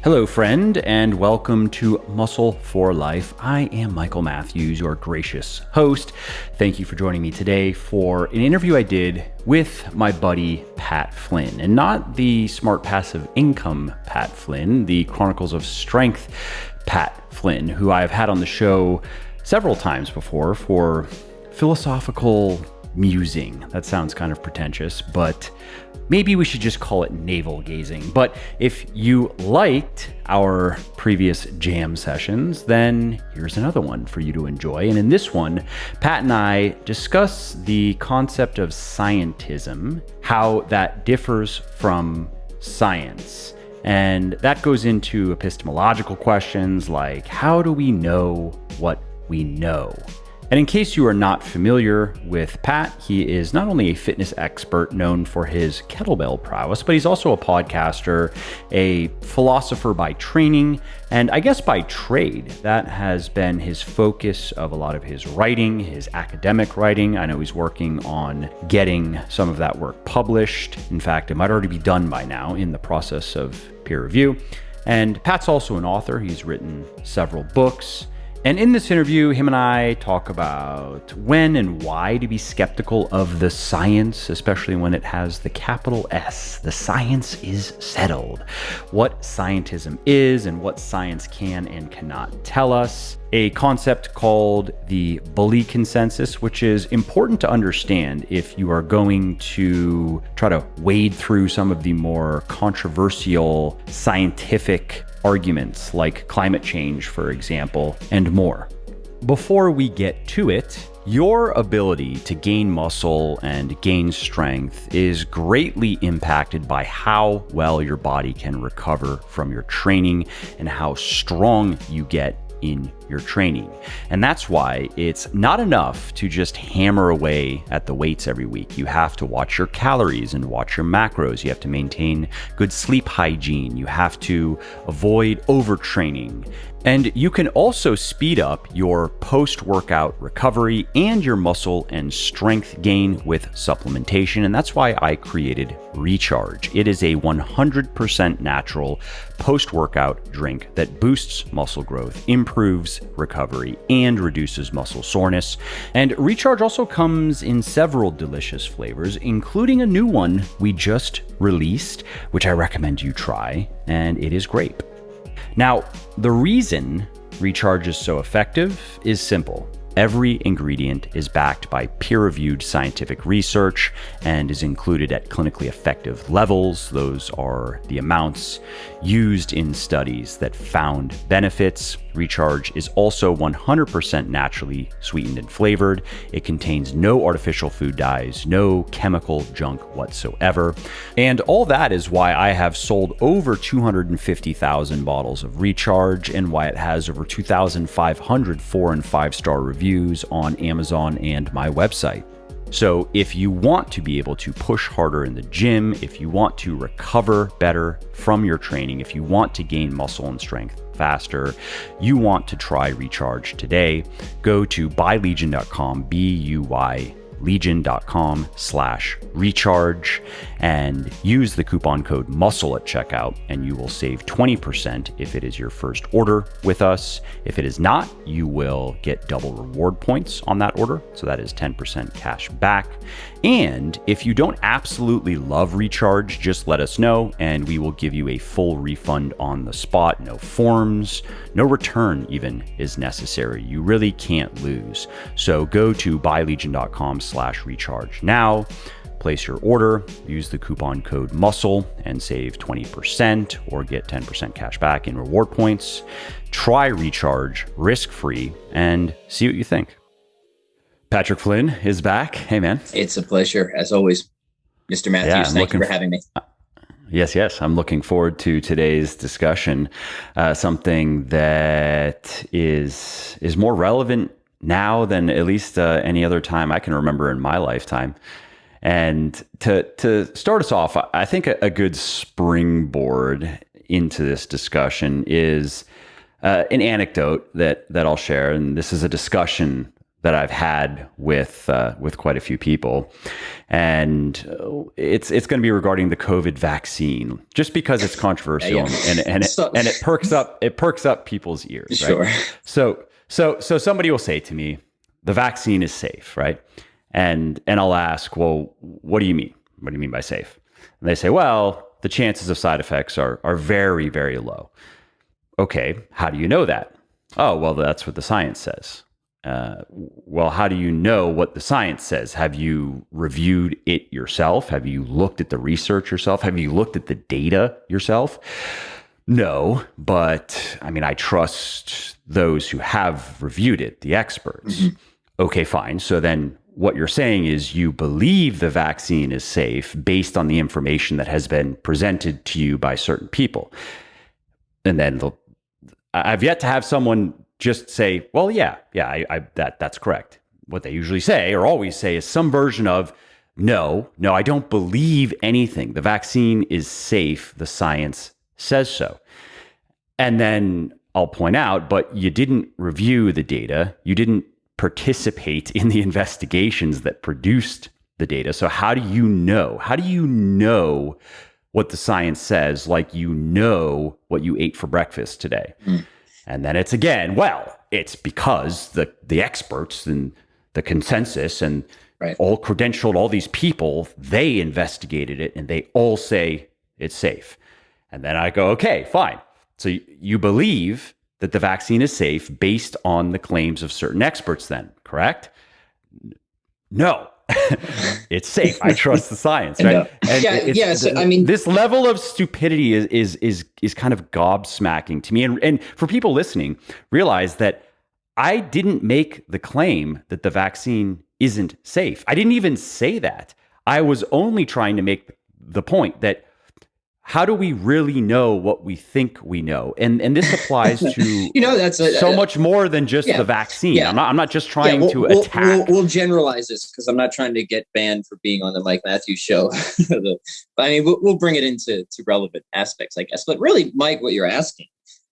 Hello, friend, and welcome to Muscle for Life. I am Michael Matthews, your gracious host. Thank you for joining me today for an interview I did with my buddy Pat Flynn, and not the smart passive income Pat Flynn, the Chronicles of Strength Pat Flynn, who I've had on the show several times before for philosophical musing. That sounds kind of pretentious, but maybe we should just call it navel gazing. But if you liked our previous jam sessions, then here's another one for you to enjoy. And in this one, Pat and I discuss the concept of scientism, how that differs from science. And that goes into epistemological questions like, how do we know what we know? And in case you are not familiar with Pat, he is not only a fitness expert known for his kettlebell prowess, but he's also a podcaster, a philosopher by training, and I guess by trade. That has been his focus of a lot of his writing, his academic writing. I know he's working on getting some of that work published. In fact, it might already be done by now, in the process of peer review. And Pat's also an author. He's written several books. And in this interview, him and I talk about when and why to be skeptical of the science, especially when it has the capital S. The science is settled. What scientism is and what science can and cannot tell us. A concept called the bully consensus, which is important to understand if you are going to try to wade through some of the more controversial scientific arguments like climate change, for example, and more. Before we get to it, your ability to gain muscle and gain strength is greatly impacted by how well your body can recover from your training and how strong you get in your training. And that's why it's not enough to just hammer away at the weights every week. You have to watch your calories and watch your macros. You have to maintain good sleep hygiene. You have to avoid overtraining. And you can also speed up your post-workout recovery and your muscle and strength gain with supplementation. And that's why I created Recharge. It is a 100% natural post-workout drink that boosts muscle growth, improves recovery, and reduces muscle soreness. And Recharge also comes in several delicious flavors, including a new one we just released, which I recommend you try, and it is Grape. Now, the reason Recharge is so effective is simple. Every ingredient is backed by peer-reviewed scientific research and is included at clinically effective levels. Those are the amounts used in studies that found benefits. Recharge is also 100% naturally sweetened and flavored. It contains no artificial food dyes, no chemical junk whatsoever. And all that is why I have sold over 250,000 bottles of Recharge and why it has over 2,500 4- and 5-star reviews on Amazon and my website. So if you want to be able to push harder in the gym, if you want to recover better from your training, if you want to gain muscle and strength faster, you want to try Recharge today, go to buylegion.com, B-U-Y legion.com/recharge and use the coupon code MUSCLE at checkout and you will save 20% if it is your first order with us. If it is not, you will get double reward points on that order. So that is 10% cash back. And if you don't absolutely love Recharge, just let us know and we will give you a full refund on the spot. No forms, no return even is necessary. You really can't lose. So go to buylegion.com/recharge now, place your order, use the coupon code MUSCLE and save 20% or get 10% cash back in reward points. Try Recharge risk-free and see what you think. Patrick Flynn is back. Hey, man. It's a pleasure, as always, Mr. Matthews. Thank you for having me. Yes. I'm looking forward to today's discussion. Something that is more relevant now than at least any other time I can remember in my lifetime. And to start us off, I think a good springboard into this discussion is an anecdote that I'll share. And this is a discussion that I've had with quite a few people, and it's going to be regarding the COVID vaccine, just because it's controversial and it perks up people's ears, right? Sure. So somebody will say to me, the vaccine is safe, right? And I'll ask, well, what do you mean? What do you mean by safe? And they say, well, the chances of side effects are very, very low. Okay, how do you know that? Oh, well, that's what the science says. Well, how do you know what the science says? Have you reviewed it yourself? Have you looked at the research yourself? Have you looked at the data yourself? No, but I mean, I trust those who have reviewed it, the experts. Mm-hmm. Okay, fine. So then what you're saying is you believe the vaccine is safe based on the information that has been presented to you by certain people. And then I've yet to have someone just say, well, that's correct. What they usually say or always say is some version of, no, I don't believe anything. The vaccine is safe. The science says so. And then I'll point out, but you didn't review the data. You didn't participate in the investigations that produced the data. So how do you know? How do you know what the science says, like you know what you ate for breakfast today? Mm. And then it's again, well, it's because the experts and the consensus and all credentialed, all these people, they investigated it and they all say it's safe. And then I go, okay, fine. So you believe that the vaccine is safe based on the claims of certain experts then, correct? No, it's safe. I trust the science, right? No. I mean, this level of stupidity is kind of gobsmacking to me. And for people listening, realize that I didn't make the claim that the vaccine isn't safe. I didn't even say that. I was only trying to make the point that how do we really know what we think we know? And this applies to so much more than just the vaccine. Yeah. I'm not just trying to attack. We'll generalize this because I'm not trying to get banned for being on the Mike Matthews show. But I mean, we'll bring it into relevant aspects, I guess. But really, Mike, what you're asking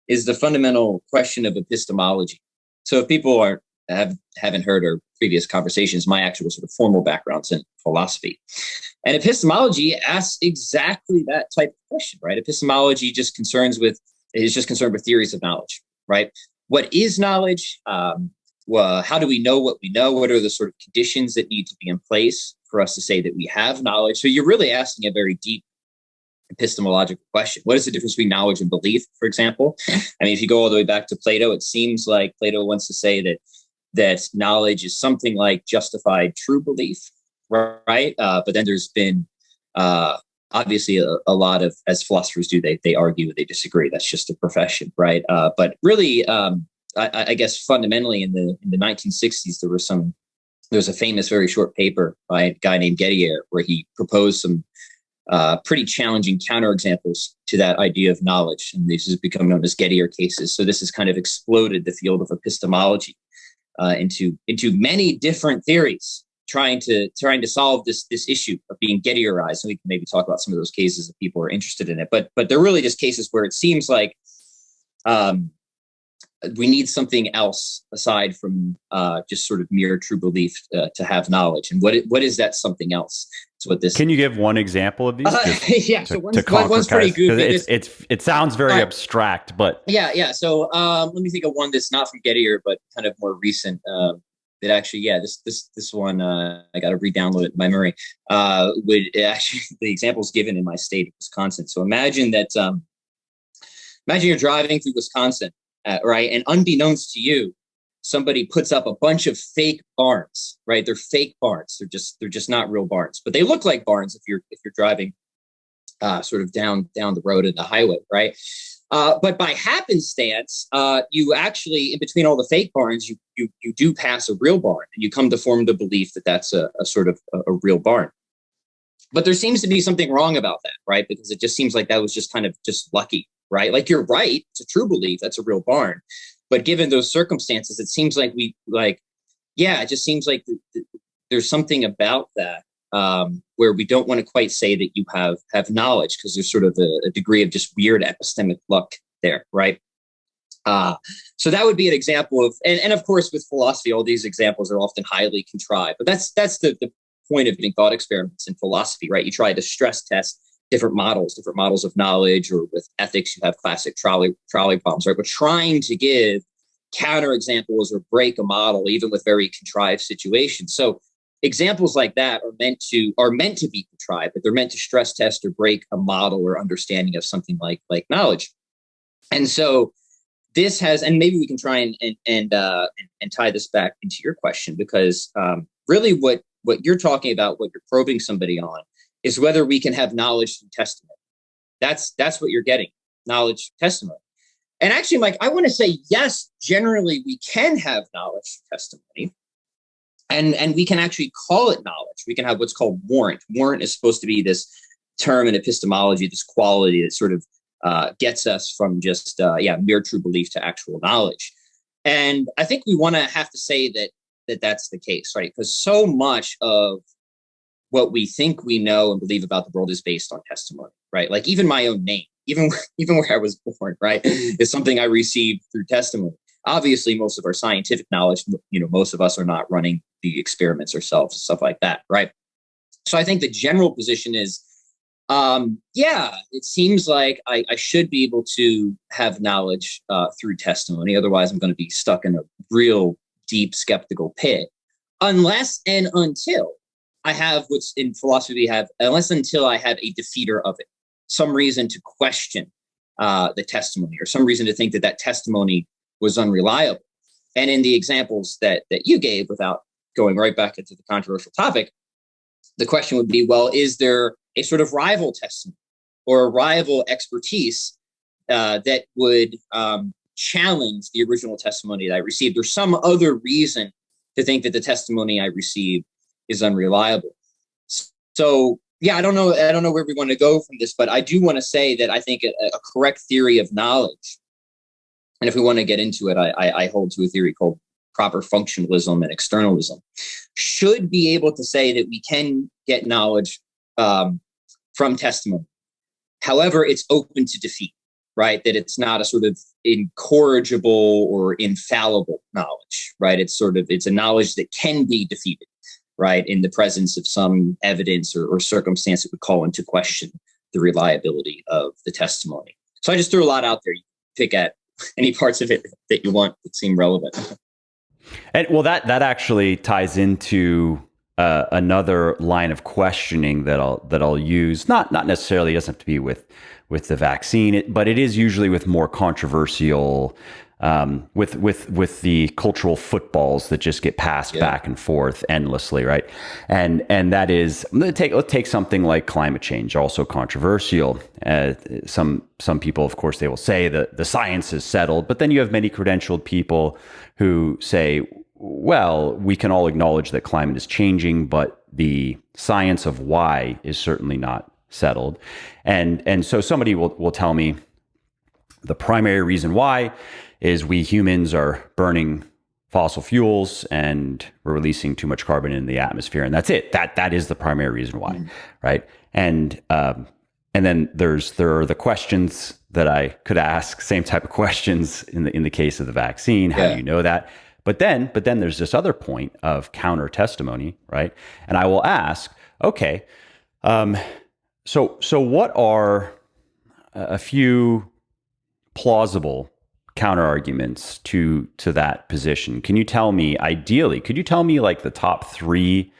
is the fundamental question of epistemology. So if people haven't heard our previous conversations, my actual sort of formal background's in philosophy. And epistemology asks exactly that type of question, right? Epistemology is just concerned with theories of knowledge, right? What is knowledge? Well, how do we know what we know? What are the sort of conditions that need to be in place for us to say that we have knowledge? So you're really asking a very deep epistemological question. What is the difference between knowledge and belief, for example? I mean, if you go all the way back to Plato, it seems like Plato wants to say that knowledge is something like justified true belief, right? But then there's been obviously a lot of, as philosophers do, they argue, they disagree. That's just a profession, right? But really, I guess fundamentally in the 1960s, there was a famous, very short paper by a guy named Gettier where he proposed some pretty challenging counterexamples to that idea of knowledge. And this has become known as Gettier cases. So this has kind of exploded the field of epistemology into many different theories, trying to solve this issue of being Gettierized. And we can maybe talk about some of those cases if people are interested in it. But they're really just cases where it seems like we need something else aside from just sort of mere true belief to have knowledge. And what is that something else? It's what this. Can you give one example of these? Yeah, so one's pretty good. It sounds very abstract, but yeah. So let me think of one that's not from Gettier, but kind of more recent. That actually, this one I got to re-download it in my memory. Would actually the examples given in my state of Wisconsin. So imagine you're driving through Wisconsin. Right. And unbeknownst to you, somebody puts up a bunch of fake barns, right? They're fake barns. They're just not real barns, but they look like barns if you're driving sort of down the road in the highway, right? But by happenstance, you actually, in between all the fake barns, you do pass a real barn, and you come to form the belief that that's a sort of a real barn. But there seems to be something wrong about that, right? Because it just seems like that was just kind of just lucky. Right? Like you're right. It's a true belief. That's a real barn. But given those circumstances, it seems like it just seems like there's something about that where we don't want to quite say that you have knowledge because there's sort of a degree of just weird epistemic luck there. Right. So that would be an example of, and of course with philosophy, all these examples are often highly contrived, but that's the point of doing thought experiments in philosophy, right? You try to stress test different models of knowledge, or with ethics, you have classic trolley problems, right? But trying to give counterexamples or break a model, even with very contrived situations. So examples like that are meant to be contrived, but they're meant to stress test or break a model or understanding of something like knowledge. And so this has, and maybe we can try and tie this back into your question, because really what you're talking about, what you're probing somebody on, is whether we can have knowledge through testimony. That's what you're getting, knowledge through testimony. And actually, Mike, I want to say yes, generally we can have knowledge through testimony. And we can actually call it knowledge. We can have what's called warrant. Warrant is supposed to be this term in epistemology, this quality that sort of gets us from just mere true belief to actual knowledge. And I think we want to have to say that's the case, right? Because so much of what we think we know and believe about the world is based on testimony, right? Like even my own name, even where I was born, right, is something I received through testimony. Obviously, most of our scientific knowledge, most of us are not running the experiments ourselves, stuff like that, right? So I think the general position is, it seems like I should be able to have knowledge through testimony. Otherwise, I'm going to be stuck in a real deep skeptical pit, unless and until I have what's in philosophy we have, unless until I have a defeater of it, some reason to question the testimony, or some reason to think that testimony was unreliable. And in the examples that you gave, without going right back into the controversial topic, the question would be, well, is there a sort of rival testimony or a rival expertise that would challenge the original testimony that I received, or some other reason to think that the testimony I received is unreliable? So, I don't know where we want to go from this, but I do want to say that I think a correct theory of knowledge, and if we want to get into it, I hold to a theory called proper functionalism and externalism, should be able to say that we can get knowledge from testimony. However, it's open to defeat, right? That it's not a sort of incorrigible or infallible knowledge, right? It's a knowledge that can be defeated, right, in the presence of some evidence or circumstance that would call into question the reliability of the testimony. So I just threw a lot out there. You pick at any parts of it that you want that seem relevant. And well, that actually ties into another line of questioning that I'll use. Not necessarily, it doesn't have to be with the vaccine, but it is usually with more controversial, with the cultural footballs that just get passed back and forth endlessly, right? And that is, let's take something like climate change, also controversial. Some people, of course, they will say that the science is settled, but then you have many credentialed people who say, well, we can all acknowledge that climate is changing, but the science of why is certainly not settled. And so somebody will tell me the primary reason why is we humans are burning fossil fuels and we're releasing too much carbon in the atmosphere, and that's it. That is the primary reason why, right? And then there are the questions that I could ask, same type of questions in the case of the vaccine. How do you know that? But then there's this other point of counter testimony, right? And I will ask, okay, so what are a few plausible counter arguments to that position? Can you tell me, ideally, like the top 3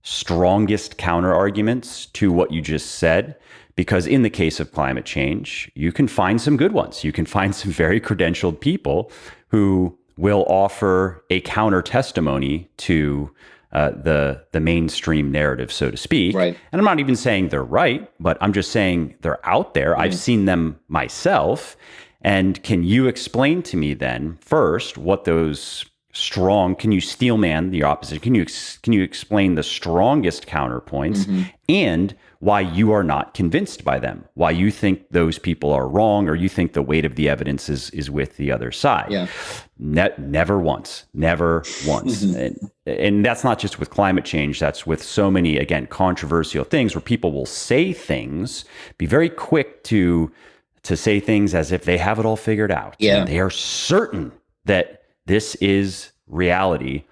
strongest counter arguments to what you just said? Because in the case of climate change, you can find some good ones. You can find some very credentialed people who will offer a counter testimony to the mainstream narrative, so to speak. Right. And I'm not even saying they're right, but I'm just saying they're out there. I've seen them myself. And can you explain to me then, first, what those can you steelman the opposite? Can you explain the strongest counterpoints and why you are not convinced by them? Why you think those people are wrong, or you think the weight of the evidence is with the other side? Yeah. Never once. And that's not just with climate change. That's with so many, again, controversial things where people will say things, be very quick to to say things as if they have it all figured out. Yeah. And they are certain that this is reality.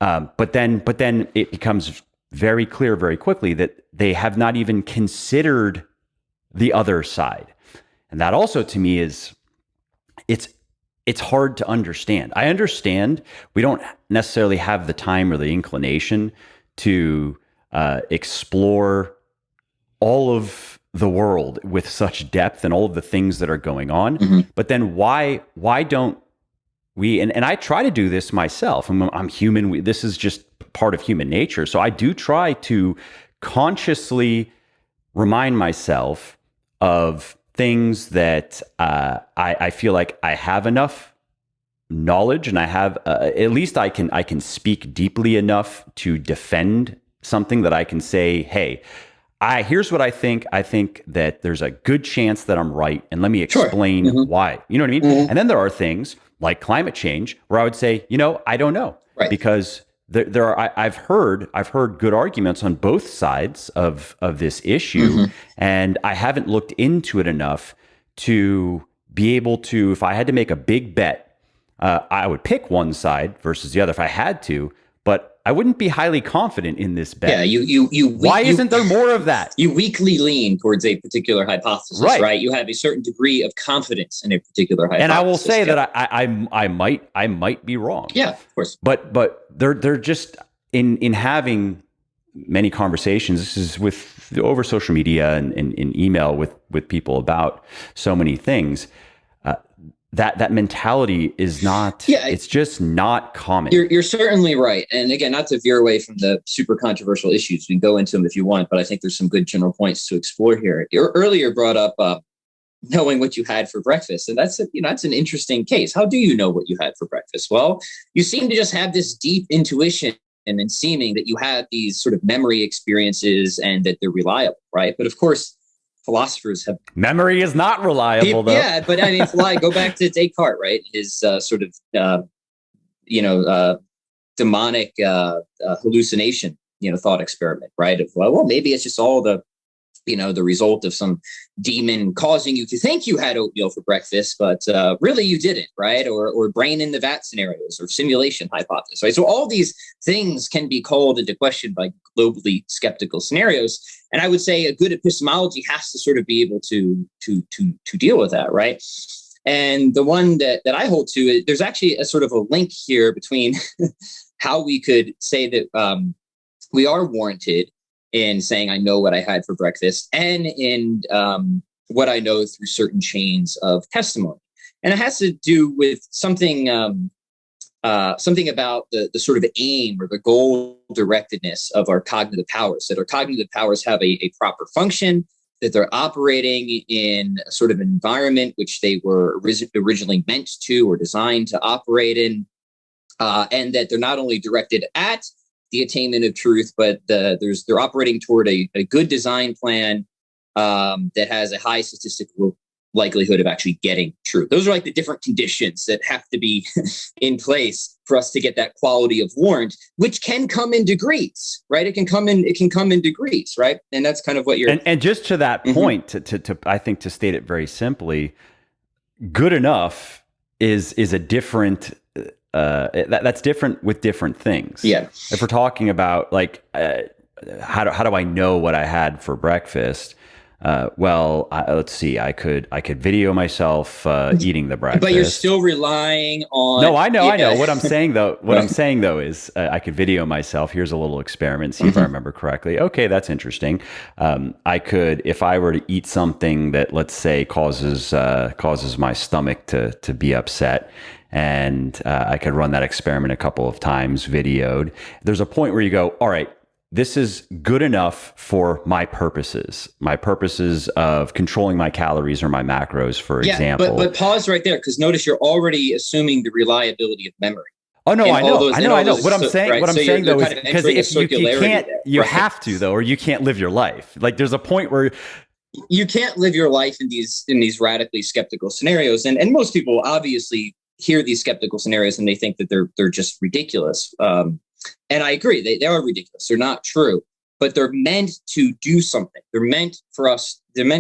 But then it becomes very clear very quickly that they have not even considered the other side. And that also to me is, it's hard to understand. I understand we don't necessarily have the time or the inclination to explore all of the world with such depth and all of the things that are going on. Mm-hmm. But then why don't we, and I try to do this myself. I'm human. This is just part of human nature. So I do try to consciously remind myself of things that I feel like I have enough knowledge, and I have at least I can speak deeply enough to defend something that I can say, hey, here's what I think. I think that there's a good chance that I'm right, and let me explain why. You know what I mean? Mm-hmm. And then there are things like climate change where I would say, I don't know, right? Because there are I've heard good arguments on both sides of this issue, and I haven't looked into it enough to be able to. If I had to make a big bet, I would pick one side versus the other if I had to, but I wouldn't be highly confident in this bet. Yeah, Why isn't there more of that? You weakly lean towards a particular hypothesis, right? You have a certain degree of confidence in a particular hypothesis. And I will say that I might be wrong. Yeah, of course. But they're just in having many conversations. This is with over social media and in email with people about so many things. That mentality is not, it's just not common. You're certainly right. And again, not to veer away from the super controversial issues, we can go into them if you want, but I think there's some good general points to explore here. You earlier brought up knowing what you had for breakfast. And that's an interesting case. How do you know what you had for breakfast? Well, you seem to just have this deep intuition and then seeming that you have these sort of memory experiences and that they're reliable, right? But of course, philosophers have memory is not reliable, though. Yeah, but I mean, go back to Descartes, right? His demonic hallucination, thought experiment, right? Of well, maybe it's just all the result of some demon causing you to think you had oatmeal for breakfast, but really you didn't, right? Or brain in the vat scenarios or simulation hypothesis, right? So all these things can be called into question by globally skeptical scenarios. And I would say a good epistemology has to sort of be able to deal with that, right? And the one that I hold to, there's actually a sort of a link here between how we could say that we are warranted in saying I know what I had for breakfast, and in what I know through certain chains of testimony. And it has to do with something about the sort of aim or the goal directedness of our cognitive powers, that our cognitive powers have a proper function, that they're operating in a sort of environment which they were originally meant to or designed to operate in, and that they're not only directed at the attainment of truth, but they're operating toward a good design plan that has a high statistical likelihood of actually getting truth. Those are like the different conditions that have to be in place for us to get that quality of warrant, which can come in degrees, right? It can come in degrees, right? And that's kind of what you're. And just to that point, to I think to state it very simply, good enough is a different. That's different with different things. Yeah. If we're talking about like, how do I know what I had for breakfast? Let's see. I could video myself eating the breakfast. But you're still relying on. No, I know. What I'm saying though, is I could video myself. Here's a little experiment. See if I remember correctly. Okay, that's interesting. I could, if I were to eat something that, let's say, causes my stomach to be upset. And I could run that experiment a couple of times, videoed. There's a point where you go, all right, this is good enough for my purposes of controlling my calories or my macros, for example. But pause right there, because notice you're already assuming the reliability of memory. Oh no, I know. What I'm saying though is because if you can't, you have to though, or you can't live your life. Like there's a point where you can't live your life in these radically skeptical scenarios, and most people obviously hear these skeptical scenarios and they think that they're just ridiculous. And I agree, they are ridiculous. They're not true. but they're meant to do something. They're meant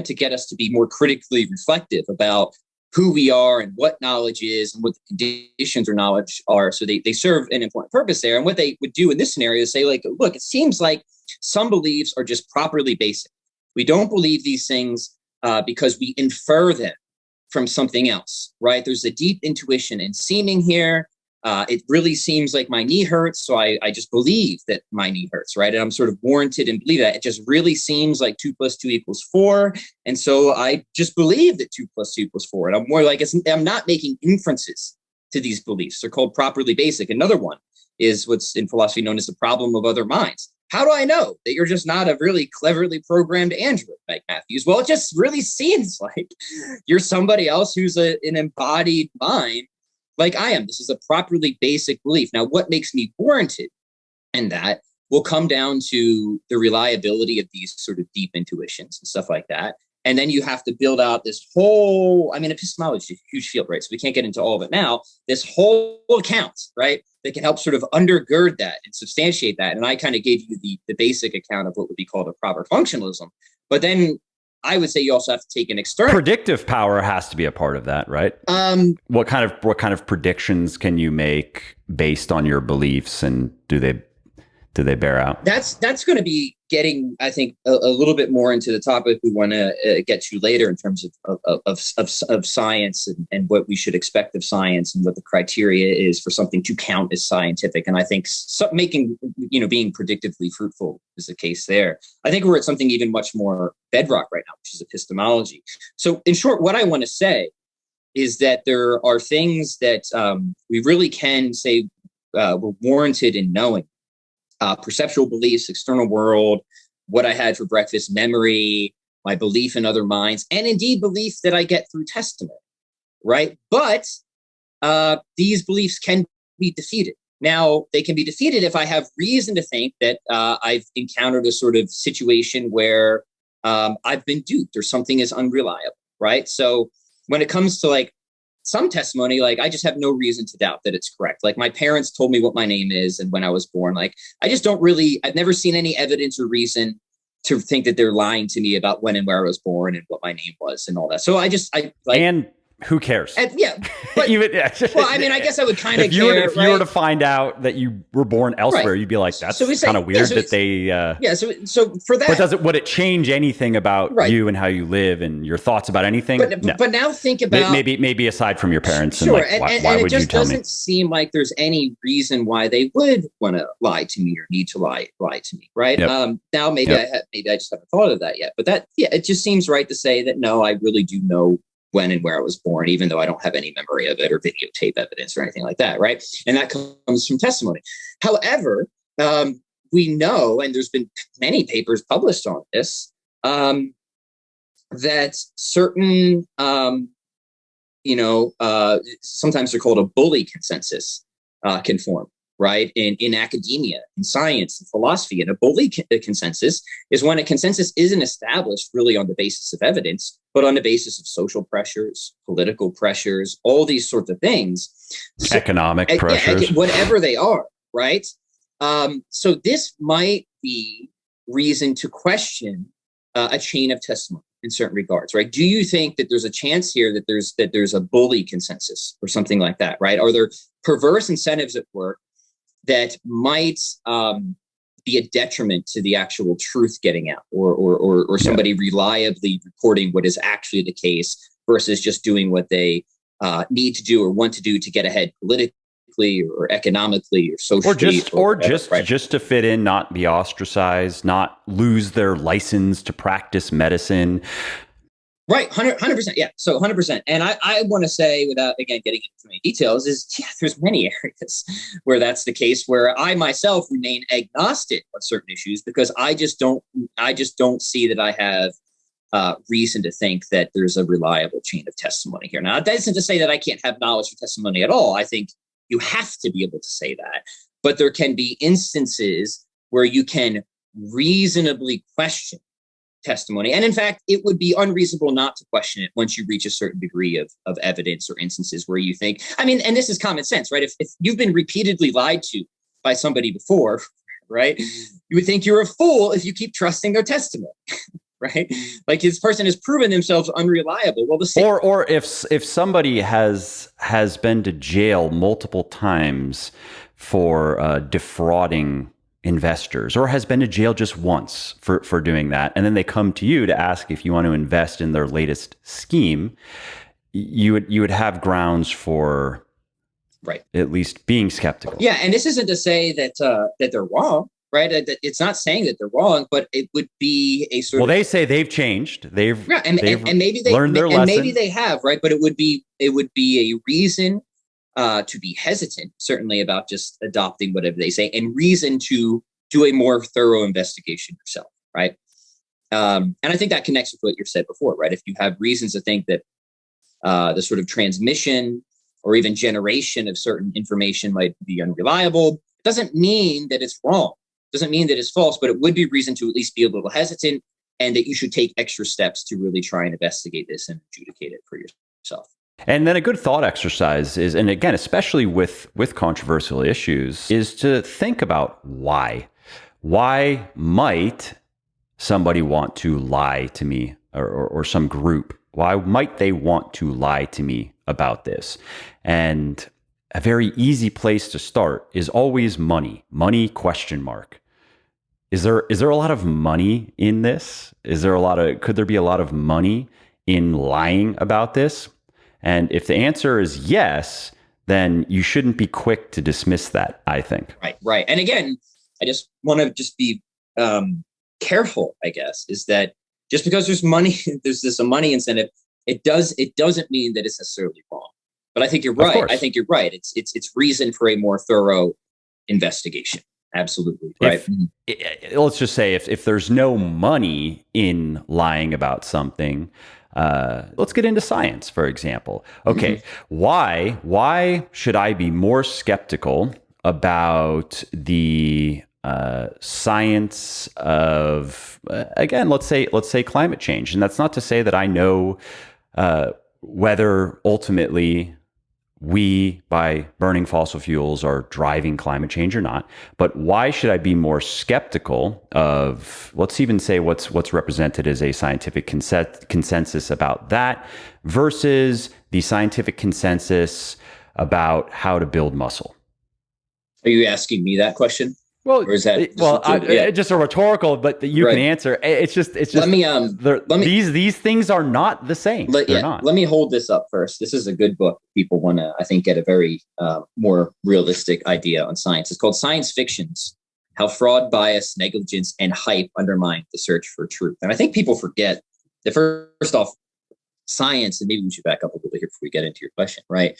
to get us to be more critically reflective about who we are and what knowledge is and what the conditions or knowledge are. So they serve an important purpose there. And what they would do in this scenario is say, like, look, it seems like some beliefs are just properly basic. We don't believe these things because we infer them from something else, right? There's a deep intuition and seeming here. It really seems like my knee hurts, so I just believe that my knee hurts, right? And I'm sort of warranted in believing that. It just really seems like 2 + 2 = 4. And so I just believe that 2 + 2 = 4. And I'm more like, I'm not making inferences to these beliefs. They're called properly basic. Another one is what's in philosophy known as the problem of other minds. How do I know that you're just not a really cleverly programmed android, Mike Matthews? Well, it just really seems like you're somebody else who's an embodied mind like I am. This is a properly basic belief. Now, what makes me warranted in that will come down to the reliability of these sort of deep intuitions and stuff like that. And then you have to build out this whole, epistemology is a huge field, right? So we can't get into all of it now. This whole account, right, that can help sort of undergird that and substantiate that. And I kind of gave you the basic account of what would be called a proper functionalism. But then I would say you also have to take an external. Predictive power has to be a part of that, right? What kind of predictions can you make based on your beliefs, and do they bear out? That's going to be getting, I think, a little bit more into the topic we want to get to later in terms of science and what we should expect of science and what the criteria is for something to count as scientific. And I think being predictively fruitful is the case there. I think we're at something even much more bedrock right now, which is epistemology. So in short, what I want to say is that there are things that we really can say we're warranted in knowing. Perceptual beliefs, external world, what I had for breakfast, memory, my belief in other minds, and indeed belief that I get through testimony, right? But these beliefs can be defeated. Now, they can be defeated if I have reason to think that I've encountered a sort of situation where I've been duped or something is unreliable, right? So when it comes to like some testimony, like I just have no reason to doubt that it's correct. Like my parents told me what my name is and when I was born, like I've never seen any evidence or reason to think that they're lying to me about when and where I was born and what my name was and all that. So and who cares? And, yeah. But, well, I guess I would kind of care. If you were to find out that you were born elsewhere, right, you'd be like, that's kind of weird that they. So for that. But would it change anything about you and how you live and your thoughts about anything? No. But now think about. Maybe aside from your parents. Sure. And like, why would it just you tell me? Doesn't seem like there's any reason why they would want to lie to me or need to lie to me. Right. Yep. Now, maybe I just haven't thought of that yet. But it just seems right to say that, no, I really do know when and where I was born, even though I don't have any memory of it or videotape evidence or anything like that, right? And that comes from testimony. However, we know, and there's been many papers published on this, that certain, sometimes they're called a bully consensus can form, right? In academia, in science, in philosophy. And a bully consensus is when a consensus isn't established really on the basis of evidence, but on the basis of social pressures, political pressures, all these sorts of things. Economic pressures. Whatever they are, right? So this might be reason to question a chain of testimony in certain regards, right? Do you think that there's a chance here that there's a bully consensus or something like that, right? Are there perverse incentives at work that might be a detriment to the actual truth getting out, or somebody reliably reporting what is actually the case versus just doing what they need to do or want to do to get ahead politically or economically or socially, just to fit in, not be ostracized, not lose their license to practice medicine. Right, 100%. Yeah, so 100%. And I want to say, without, again, getting into too many details, there's many areas where that's the case, where I myself remain agnostic on certain issues because I just don't see that I have reason to think that there's a reliable chain of testimony here. Now, that isn't to say that I can't have knowledge for testimony at all. I think you have to be able to say that. But there can be instances where you can reasonably question testimony. And in fact, it would be unreasonable not to question it once you reach a certain degree of evidence or instances where you think, and this is common sense, right? If you've been repeatedly lied to by somebody before, right? You would think you're a fool if you keep trusting their testimony, right? Like this person has proven themselves unreliable. Well, the same. Or if somebody has been to jail multiple times for defrauding investors, or has been to jail just once for doing that, and then they come to you to ask if you want to invest in their latest scheme, you would have grounds for at least being skeptical. Yeah, and this isn't to say that that they're wrong, right? It's not saying that they're wrong, but it would be a sort of. Well, they say they've changed. They've and maybe they learned their lesson. And maybe they have, right? But it would be a reason to be hesitant, certainly, about just adopting whatever they say, and reason to do a more thorough investigation yourself, right? And I think that connects with what you said before, right? If you have reasons to think that the sort of transmission or even generation of certain information might be unreliable, it doesn't mean that it's wrong. It doesn't mean that it's false, but it would be reason to at least be a little hesitant, and that you should take extra steps to really try and investigate this and adjudicate it for yourself. And then a good thought exercise is, and again, especially with controversial issues, is to think about why. Why might somebody want to lie to me, or some group? Why might they want to lie to me about this? And a very easy place to start is always money. Money, question mark. Is there a lot of money in this? Could there be a lot of money in lying about this? And if the answer is yes, then you shouldn't be quick to dismiss that, I think. Right. And again, I just want to be careful, I guess, is that just because there's money, there's a money incentive, it doesn't mean that it's necessarily wrong. But I think you're right. It's reason for a more thorough investigation. Absolutely. Right. Let's just say if there's no money in lying about something, let's get into science, for example. Okay. Why should I be more skeptical about the science of, again, let's say climate change? And that's not to say that I know whether ultimately we, by burning fossil fuels, are driving climate change or not. But why should I be more skeptical of, let's even say what's represented as a scientific consensus about that versus the scientific consensus about how to build muscle? Are you asking me that question? Well, or is that just a rhetorical, but you can answer. It's just. Let me. These things are not the same. They're not. Let me hold this up first. This is a good book. People want to, I think, get a very more realistic idea on science. It's called Science Fictions: How Fraud, Bias, Negligence, and Hype Undermine the Search for Truth. And I think people forget that, first off, science, and maybe we should back up a little bit here before we get into your question, right?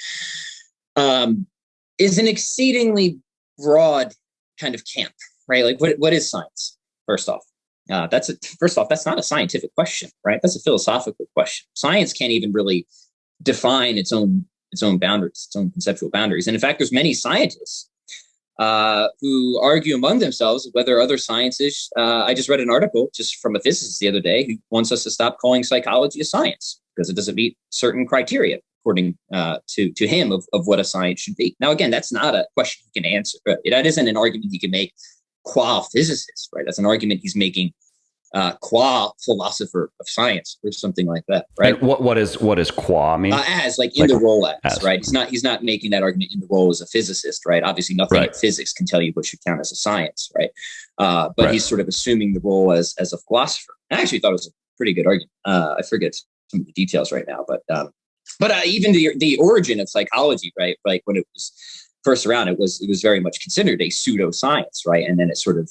Is an exceedingly broad kind of camp, right? Like what is science? First off, that's not a scientific question, right? That's a philosophical question. Science can't even really define its own boundaries, its own conceptual boundaries. And in fact, there's many scientists who argue among themselves whether other sciences. I just read an article just from a physicist the other day who wants us to stop calling psychology a science because it doesn't meet certain criteria, according to him, of what a science should be. Now, again, that's not a question he can answer. That isn't an argument he can make qua physicist, right? That's an argument he's making qua philosopher of science or something like that, right? And what is qua mean? As like in the role as, right? He's not making that argument in the role as a physicist, right? Obviously, nothing in physics can tell you what should count as a science, right? But he's sort of assuming the role as a philosopher. I actually thought it was a pretty good argument. I forget some of the details right now, but even the origin of psychology, right? Like when it was first around, it was very much considered a pseudoscience, right? And then it sort of,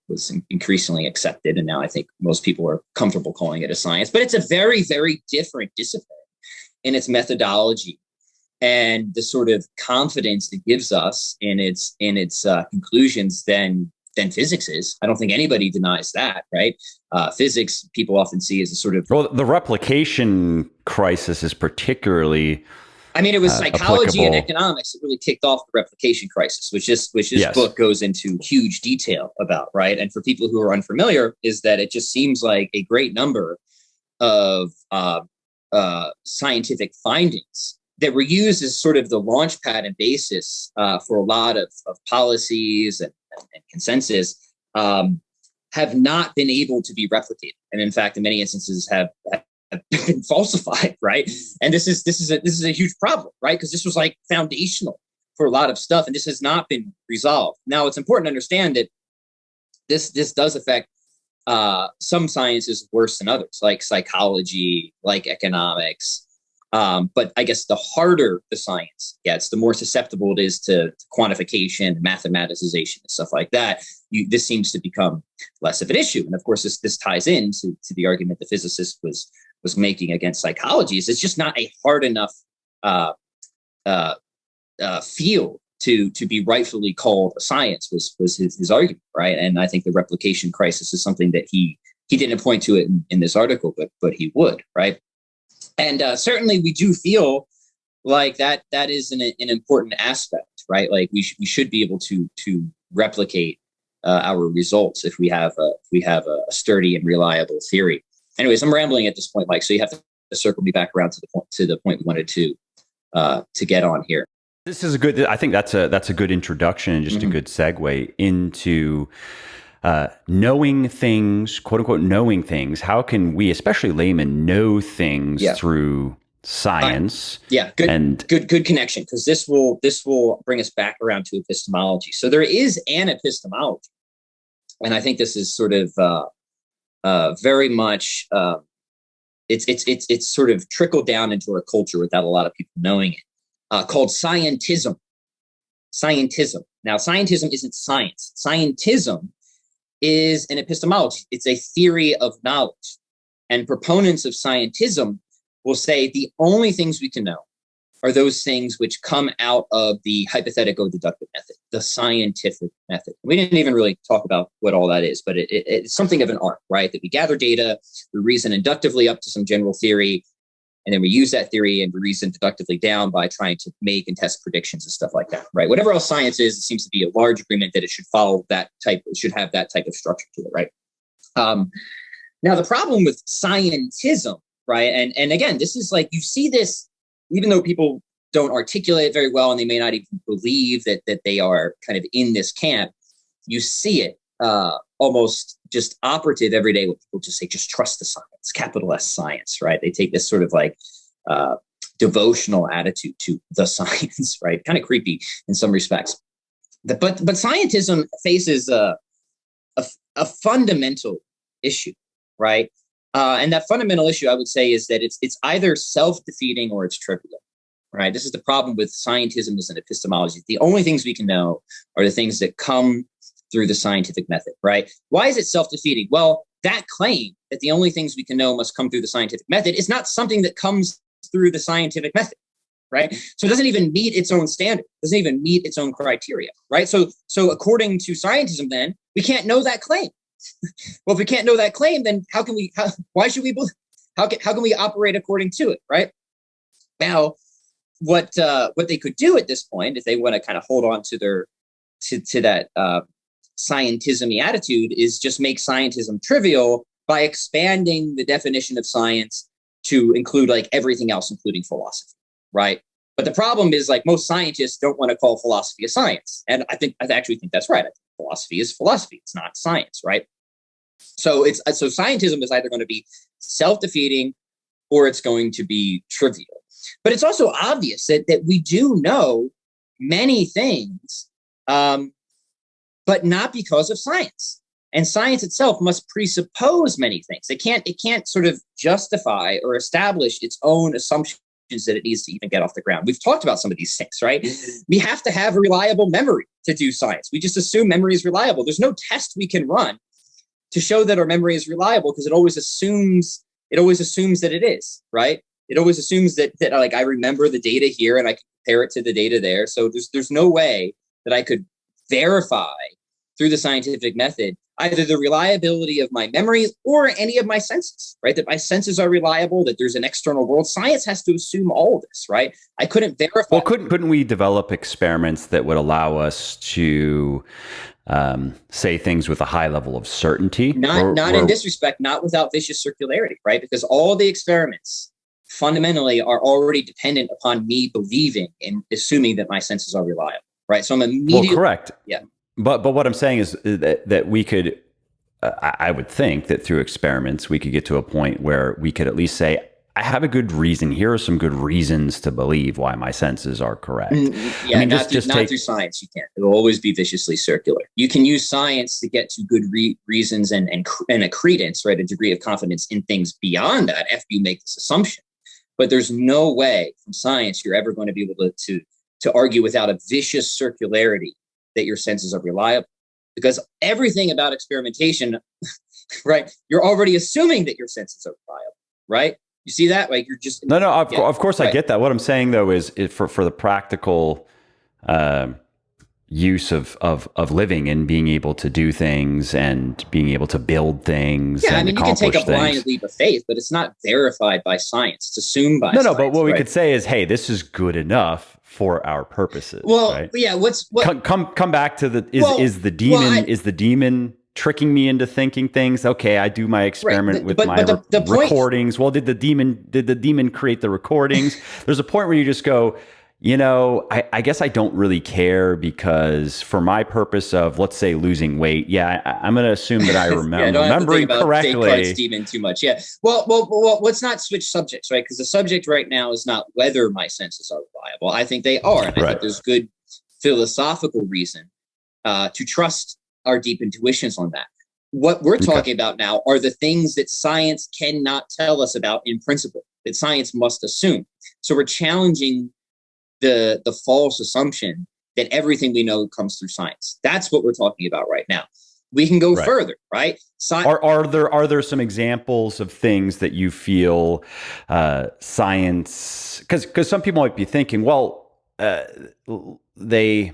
was increasingly accepted, and now I think most people are comfortable calling it a science. But it's a very, very different discipline in its methodology and the sort of confidence it gives us in its conclusions than physics is. I don't think anybody denies that, right? Physics, people often see as a sort of... Well, the replication crisis is particularly... it was psychology and economics that really kicked off the replication crisis, which this book goes into huge detail about, right? And for people who are unfamiliar, is that it just seems like a great number of scientific findings that were used as sort of the launch pad and basis for a lot of policies and consensus have not been able to be replicated, and in fact, in many instances, have been falsified, right? And this is a huge problem, right? Because this was like foundational for a lot of stuff, and this has not been resolved. Now, it's important to understand that this does affect some sciences worse than others, like psychology, like economics. But I guess the harder the science gets, the more susceptible it is to quantification, mathematicization, and stuff like that. This seems to become less of an issue. And of course, this ties into the argument the physicist was making against psychology. Is it's just not a hard enough field to be rightfully called a science, was his argument, right? And I think the replication crisis is something that he didn't point to it in this article, but he would, right? And certainly we do feel like that is an important aspect, right? Like we should be able to replicate our results if we have a sturdy and reliable theory. Anyways, I'm rambling at this point, Mike, so you have to circle me back around to the point we wanted to get on here. This is I think that's a good introduction and just a good segue into knowing things, quote unquote, knowing things. How can we, especially laymen, know things through science? Yeah, good connection, because this will bring us back around to epistemology. So there is an epistemology, and I think this is sort of very much it's sort of trickled down into our culture without a lot of people knowing it, called scientism. Scientism. Now, scientism isn't science. Scientism is an epistemology. It's a theory of knowledge. And proponents of scientism will say the only things we can know are those things which come out of the hypothetico-deductive method, the scientific method. We didn't even really talk about what all that is, but it's something of an art, right? That we gather data, we reason inductively up to some general theory, and then we use that theory and we reason deductively down by trying to make and test predictions and stuff like that, right? Whatever else science is, it seems to be a large agreement that it should follow that type, it should have that type of structure to it, right? Now, the problem with scientism, right? And again, this is like, you see this, even though people don't articulate it very well and they may not even believe that they are kind of in this camp, you see it almost just operative every day when people just say, just trust the science, capital S science, right? They take this sort of like devotional attitude to the science, right? Kind of creepy in some respects. But scientism faces a fundamental issue, right? And that fundamental issue, I would say, is that it's either self-defeating or it's trivial, right? This is the problem with scientism as an epistemology. The only things we can know are the things that come through the scientific method, right? Why is it self-defeating? Well, that claim that the only things we can know must come through the scientific method is not something that comes through the scientific method, right? So it doesn't even meet its own standard, doesn't even meet its own criteria, right? So according to scientism, then we can't know that claim. Well, if we can't know that claim, then why should we, how can we operate according to it, right? Now, what they could do at this point, if they want to kind of hold on to that scientism-y attitude, is just make scientism trivial by expanding the definition of science to include like everything else, including philosophy, right? But the problem is, like, most scientists don't want to call philosophy a science. And I actually think that's right. I think philosophy is philosophy. It's not science, right? So scientism is either going to be self-defeating or it's going to be trivial. But it's also obvious that we do know many things, but not because of science. And science itself must presuppose many things. It can't sort of justify or establish its own assumptions that it needs to even get off the ground. We've talked about some of these things, right? We have to have a reliable memory to do science. We just assume memory is reliable. There's no test we can run to show that our memory is reliable, because it always assumes that it is, right? It always assumes that like, I remember the data here and I can compare it to the data there. So there's no way that I could verify through the scientific method either the reliability of my memory or any of my senses, right? That my senses are reliable, that there's an external world. Science has to assume all of this, right? I couldn't verify. Well, couldn't we develop experiments that would allow us to say things with a high level of certainty? Not in this respect, not without vicious circularity, right? Because all the experiments fundamentally are already dependent upon me believing and assuming that my senses are reliable, right? So I'm immediately... Well, correct. Yeah. but what I'm saying is that we could, I would think that through experiments, we could get to a point where we could at least say, I have a good reason. Here are some good reasons to believe why my senses are correct. Yeah, not through science. You can't. It will always be viciously circular. You can use science to get to good reasons and a credence, right, a degree of confidence in things beyond that after you make this assumption. But there's no way from science you're ever going to be able to argue without a vicious circularity that your senses are reliable. Because everything about experimentation, right, you're already assuming that your senses are reliable, right? You see that? Like you're just no. Of course, right. I get that. What I'm saying though is for the practical use of living and being able to do things and being able to build things. Yeah, and you can take a blind leap of faith, but it's not verified by science. It's assumed by science. No. But what we could say is, hey, this is good enough for our purposes. Well, right? Yeah. Come back to is the demon tricking me into thinking things? Okay, I do my experiment with my recordings. Well, did the demon create the recordings? There's a point where you just go, I guess I don't really care, because for my purpose of, let's say, losing weight, I'm going to assume that I remember remembering correctly. Descartes' demon too much. Yeah. Well, let's not switch subjects, right? Because the subject right now is not whether my senses are reliable. I think they are, and I think there's good philosophical reason to trust our deep intuitions on that. What we're talking about now are the things that science cannot tell us about in principle, that science must assume. So we're challenging the false assumption that everything we know comes through science. That's what we're talking about right now. We can go further, right? Are there some examples of things that you feel science? Because some people might be thinking, well, they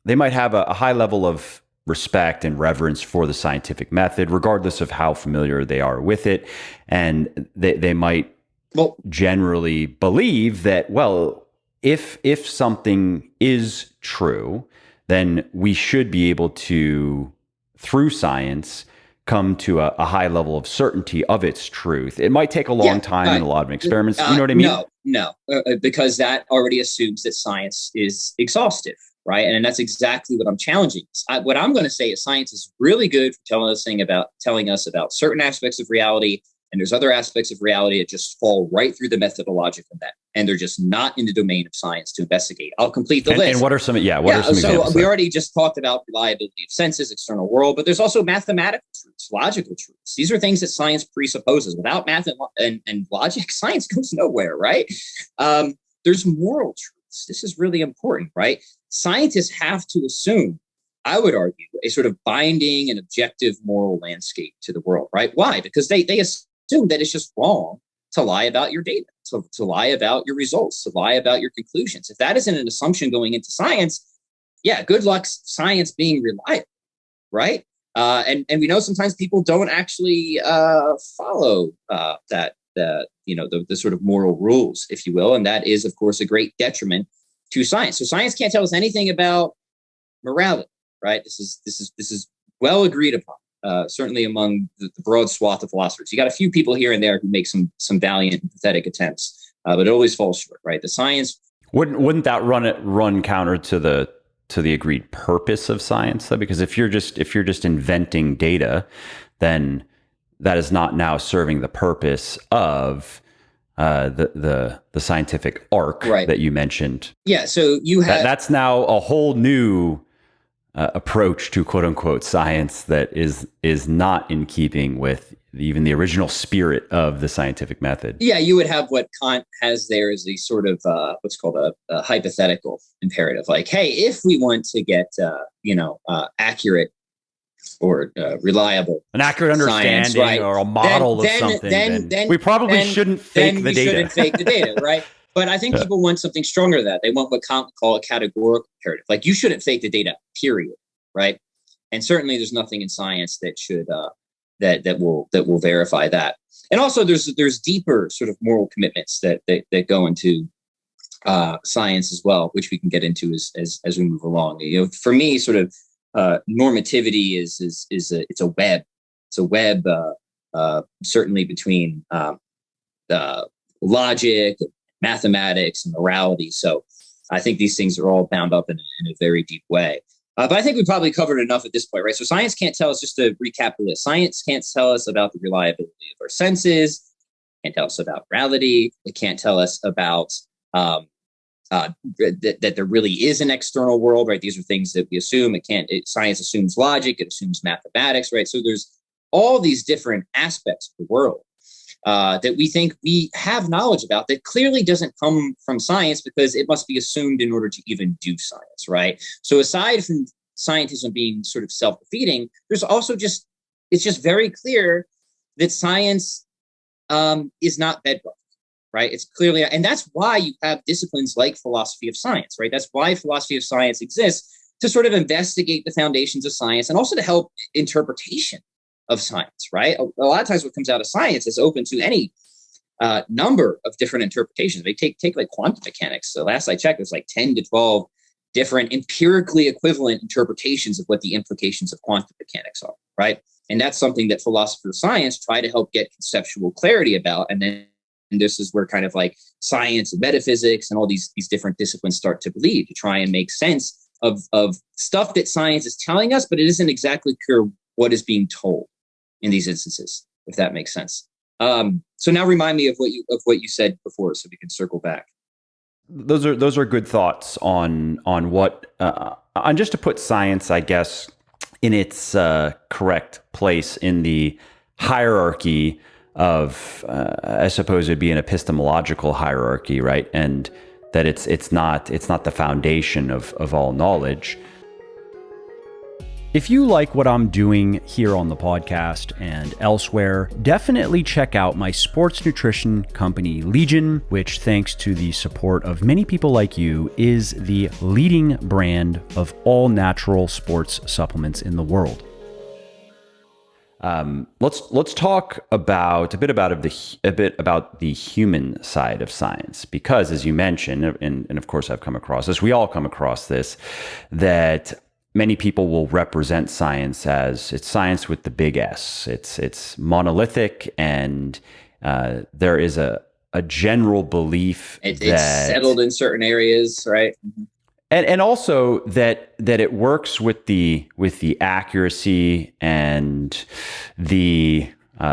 might have a high level of respect and reverence for the scientific method, regardless of how familiar they are with it, and they might generally believe that, well, if something is true, then we should be able to, through science, come to a high level of certainty of its truth. It might take a long time and a lot of experiments. You know what I mean? No, because that already assumes that science is exhaustive, right? And that's exactly what I'm challenging. What I'm going to say is science is really good for telling us about certain aspects of reality. And there's other aspects of reality that just fall right through the methodological net, and they're just not in the domain of science to investigate. I'll complete the list. And what are some? What are some examples? So we already just talked about reliability of senses, external world, but there's also mathematical truths, logical truths. These are things that science presupposes. Without math and logic, science goes nowhere, right? There's moral truths. This is really important, right? Scientists have to assume, I would argue, a sort of binding and objective moral landscape to the world, right? Why? Because they assume that it's just wrong to lie about your data, to lie about your results, to lie about your conclusions. If that isn't an assumption going into science, good luck science being reliable, right? And we know sometimes people don't actually follow the sort of moral rules, if you will, and that is, of course, a great detriment to science. So science can't tell us anything about morality, right? This is well agreed upon. Certainly among the broad swath of philosophers. You got a few people here and there who make some valiant and pathetic attempts, but it always falls short, right? The science wouldn't that run counter to the agreed purpose of science, though? Because if you're just inventing data, then that is not now serving the purpose of the scientific arc that you mentioned. Yeah, so you have that's now a whole new approach to quote unquote science that is not in keeping with even the original spirit of the scientific method. Yeah, you would have what Kant has there as a sort of what's called a hypothetical imperative. Like, hey, if we want to get accurate or reliable, an accurate understanding science, right, or a model of something, then we probably shouldn't fake the data. Shouldn't fake the data, right? But I think people want something stronger than that. They want what Kant would call a categorical imperative. Like, you shouldn't fake the data, period, right? And certainly there's nothing in science that should that will verify that. And also there's deeper sort of moral commitments that go into science as well, which we can get into as we move along. For me, sort of normativity is a web. It's a web certainly between logic, mathematics, and morality. So I think these things are all bound up in a very deep way. But I think we probably covered enough at this point, right? So science can't tell us, just to recap the list, science can't tell us about the reliability of our senses, can't tell us about morality, it can't tell us about that there really is an external world, right? These are things that we assume. Science assumes logic, it assumes mathematics, right? So there's all these different aspects of the world that we think we have knowledge about that clearly doesn't come from science because it must be assumed in order to even do science, right? So aside from scientism being sort of self-defeating, there's also it's just very clear that science is not bedrock, right? It's clearly, and that's why you have disciplines like philosophy of science, right? That's why philosophy of science exists, to sort of investigate the foundations of science and also to help interpretation of science, right? A lot of times what comes out of science is open to any number of different interpretations. They take like quantum mechanics. So last I checked, there's like 10 to 12 different empirically equivalent interpretations of what the implications of quantum mechanics are, right? And that's something that philosophers of science try to help get conceptual clarity about. And this is where kind of like science and metaphysics and all these different disciplines start to bleed, to try and make sense of stuff that science is telling us, but it isn't exactly clear what is being told in these instances, if that makes sense. So now remind me of what you said before, so we can circle back. Those are good thoughts on what on just to put science, I guess, in its correct place in the hierarchy of, I suppose it'd be an epistemological hierarchy, right? And that it's not the foundation of all knowledge. If you like what I'm doing here on the podcast and elsewhere, definitely check out my sports nutrition company, Legion, which, thanks to the support of many people like you, is the leading brand of all natural sports supplements in the world. Let's talk about a bit about the human side of science, because, as you mentioned, and of course I've come across this, we all come across this, that many people will represent science as it's science with the big S. It's monolithic, and there is a general belief that it's settled in certain areas, right? Mm-hmm. And also that it works with the accuracy and the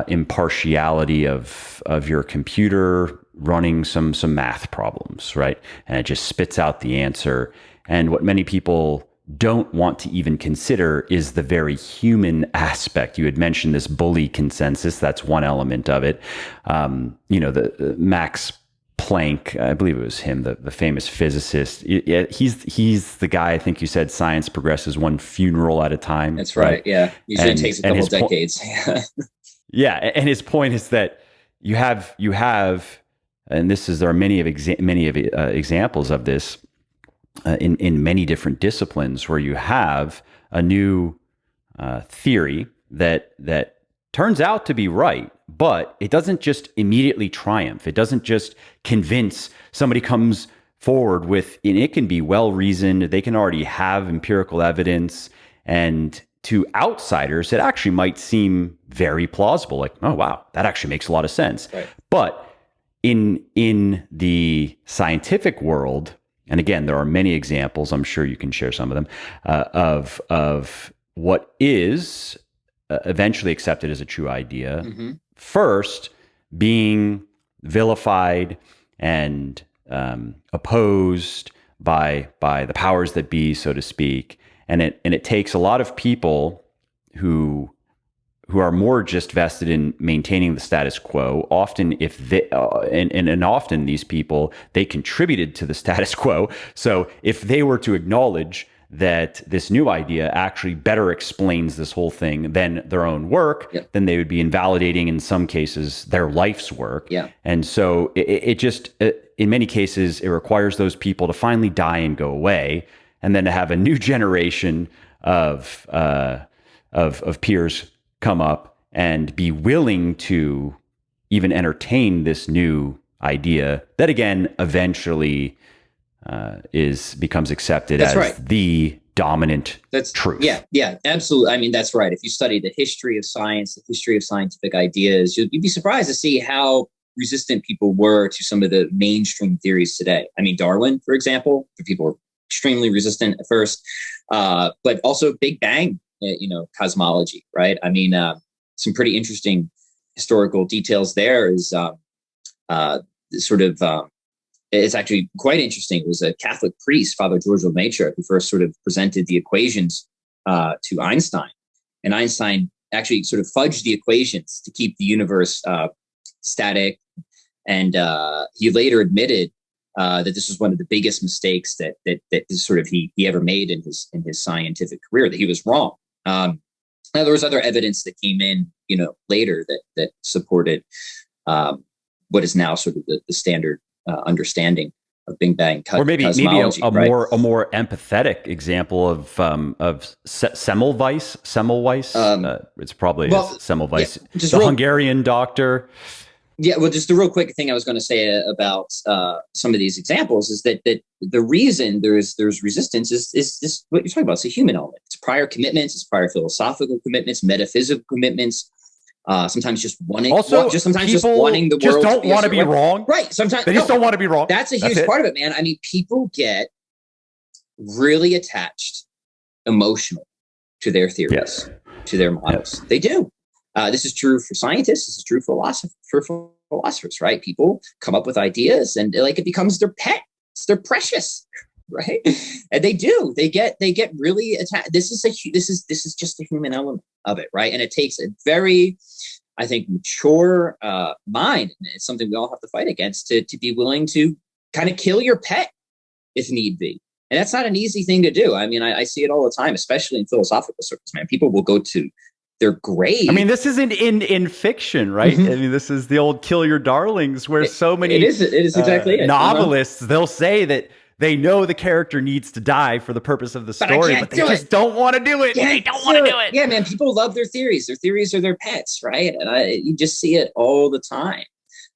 impartiality of your computer running some math problems, right? And it just spits out the answer. And what many people don't want to even consider is the very human aspect. You had mentioned this bully consensus. That's one element of it. The Max Planck, I believe it was him, the famous physicist. He's the guy, I think you said, science progresses one funeral at a time. That's right. Yeah. Usually it takes a couple decades. Yeah. And his point is that you have, and there are many examples of this, in many different disciplines, where you have a new theory that turns out to be right, but it doesn't just immediately triumph. It doesn't just convince. Somebody comes forward with, and it can be well reasoned. They can already have empirical evidence, and to outsiders, it actually might seem very plausible. Like, oh wow, that actually makes a lot of sense. Right. But in the scientific world, and again, there are many examples, I'm sure you can share some of them, of what is eventually accepted as a true idea, mm-hmm. first being vilified and opposed by the powers that be, so to speak. And it takes a lot of people who are more just vested in maintaining the status quo. Often, often these people, they contributed to the status quo. So if they were to acknowledge that this new idea actually better explains this whole thing than their own work, yep. then they would be invalidating, in some cases, their life's work. Yeah. And so in many cases, it requires those people to finally die and go away, and then to have a new generation of peers come up and be willing to even entertain this new idea that, again, eventually becomes accepted as right. the dominant truth. Yeah, absolutely. I mean, that's right. If you study the history of science, the history of scientific ideas, you'd be surprised to see how resistant people were to some of the mainstream theories today. I mean, Darwin, for example, people were extremely resistant at first, but also Big Bang, cosmology, right? I mean, some pretty interesting historical details there is it's actually quite interesting. It was a Catholic priest, Father George Lemaitre, who first sort of presented the equations to Einstein. And Einstein actually sort of fudged the equations to keep the universe static. And he later admitted that this was one of the biggest mistakes that he ever made in his scientific career, that he was wrong. Now there was other evidence that came in, later that supported what is now sort of the standard understanding of Big Bang or maybe a right? more empathetic example of Semmelweis. It's probably Semmelweis, the Hungarian doctor. Yeah, well, just the real quick thing I was going to say about some of these examples is that the reason there's resistance is what you're talking about. It's a human element. It's prior commitments. It's prior philosophical commitments, metaphysical commitments. Sometimes just wanting, just wanting the world. Just don't want to be wrong, right? Sometimes they just don't want to be wrong. That's a huge part of it, man. I mean, people get really attached emotionally to their theories, to their models. Yes. They do. This is true for scientists. This is true for philosophers, right? People come up with ideas, and it becomes their pet. It's their precious, right? And they get really attached. This is just the human element of it, right? And it takes a very, I think, mature mind. And it's something we all have to fight against to be willing to kind of kill your pet if need be. And that's not an easy thing to do. I mean, I see it all the time, especially in philosophical circles, man. People will go to their grave. I mean, this isn't in fiction, right? Mm-hmm. I mean, this is the old kill your darlings, where so many it is exactly novelists, they'll say that they know the character needs to die for the purpose of the story, but they just don't want to do it. They don't want to do it. Yeah, man, people love their theories. Their theories are their pets, right? And you just see it all the time.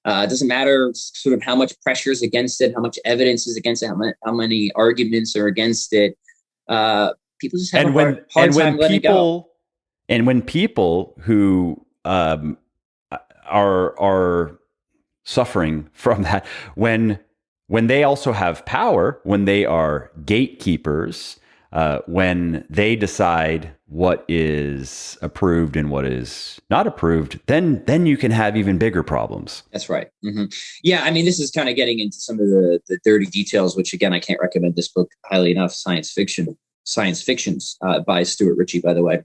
It doesn't matter sort of how much pressure is against it, how much evidence is against it, how many arguments are against it. People just have a hard time letting it go. And when people who are suffering from that, when they also have power, when they are gatekeepers, when they decide what is approved and what is not approved, then you can have even bigger problems. That's right. Mm-hmm. Yeah, I mean, this is kind of getting into some of the dirty details, which again, I can't recommend this book highly enough. Science Fictions by Stuart Ritchie, by the way.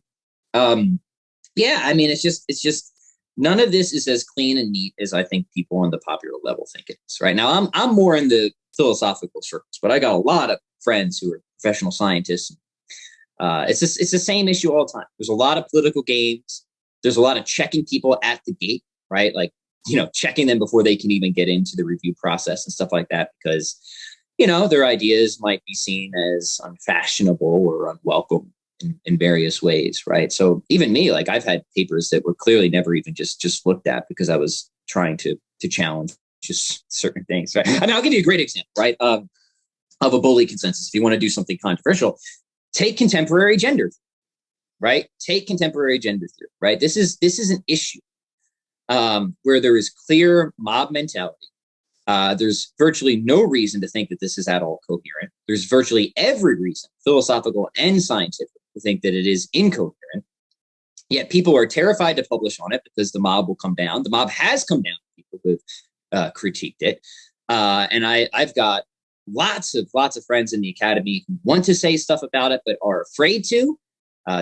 Yeah, I mean, it's just none of this is as clean and neat as I think people on the popular level think it is. Right now, I'm more in the philosophical circles, but I got a lot of friends who are professional scientists. It's the same issue all the time. There's a lot of political games. There's a lot of checking people at the gate, right? Like, checking them before they can even get into the review process and stuff like that, because, their ideas might be seen as unfashionable or unwelcome in various ways, right? So even me, like, I've had papers that were clearly never even just looked at because I was trying to challenge just certain things, right? I mean, I'll give you a great example, right? Of a bully consensus. If you want to do something controversial, take contemporary gender, right? Take contemporary gender theory, right? This is an issue where there is clear mob mentality. There's virtually no reason to think that this is at all coherent. There's virtually every reason, philosophical and scientific, to think that it is incoherent. Yet people are terrified to publish on it because the mob will come down. The mob has come down. People who have critiqued it, and I've got lots of friends in the academy who want to say stuff about it but are afraid to.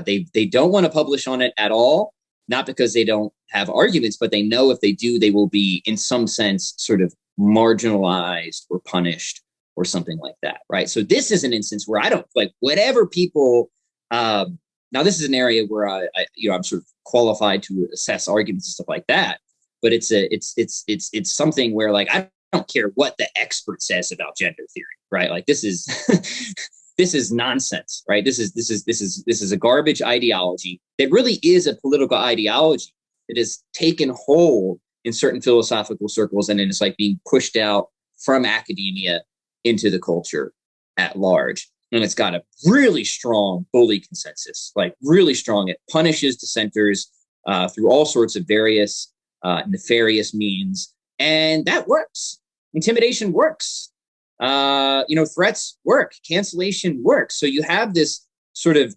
They don't want to publish on it at all. Not because they don't have arguments, but they know if they do, they will be in some sense sort of marginalized or punished or something like that, right? So this is an instance where I don't like whatever people. Now this is an area where I'm sort of qualified to assess arguments and stuff like that. But it's something where, like, I don't care what the expert says about gender theory, right? Like, this is this is nonsense, right? This is a garbage ideology that really is a political ideology that has taken hold in certain philosophical circles, and then it's like being pushed out from academia into the culture at large. And it's got a really strong bully consensus, like really strong. It punishes dissenters through all sorts of various nefarious means. And that works. Intimidation works. threats work, cancellation works. So you have this sort of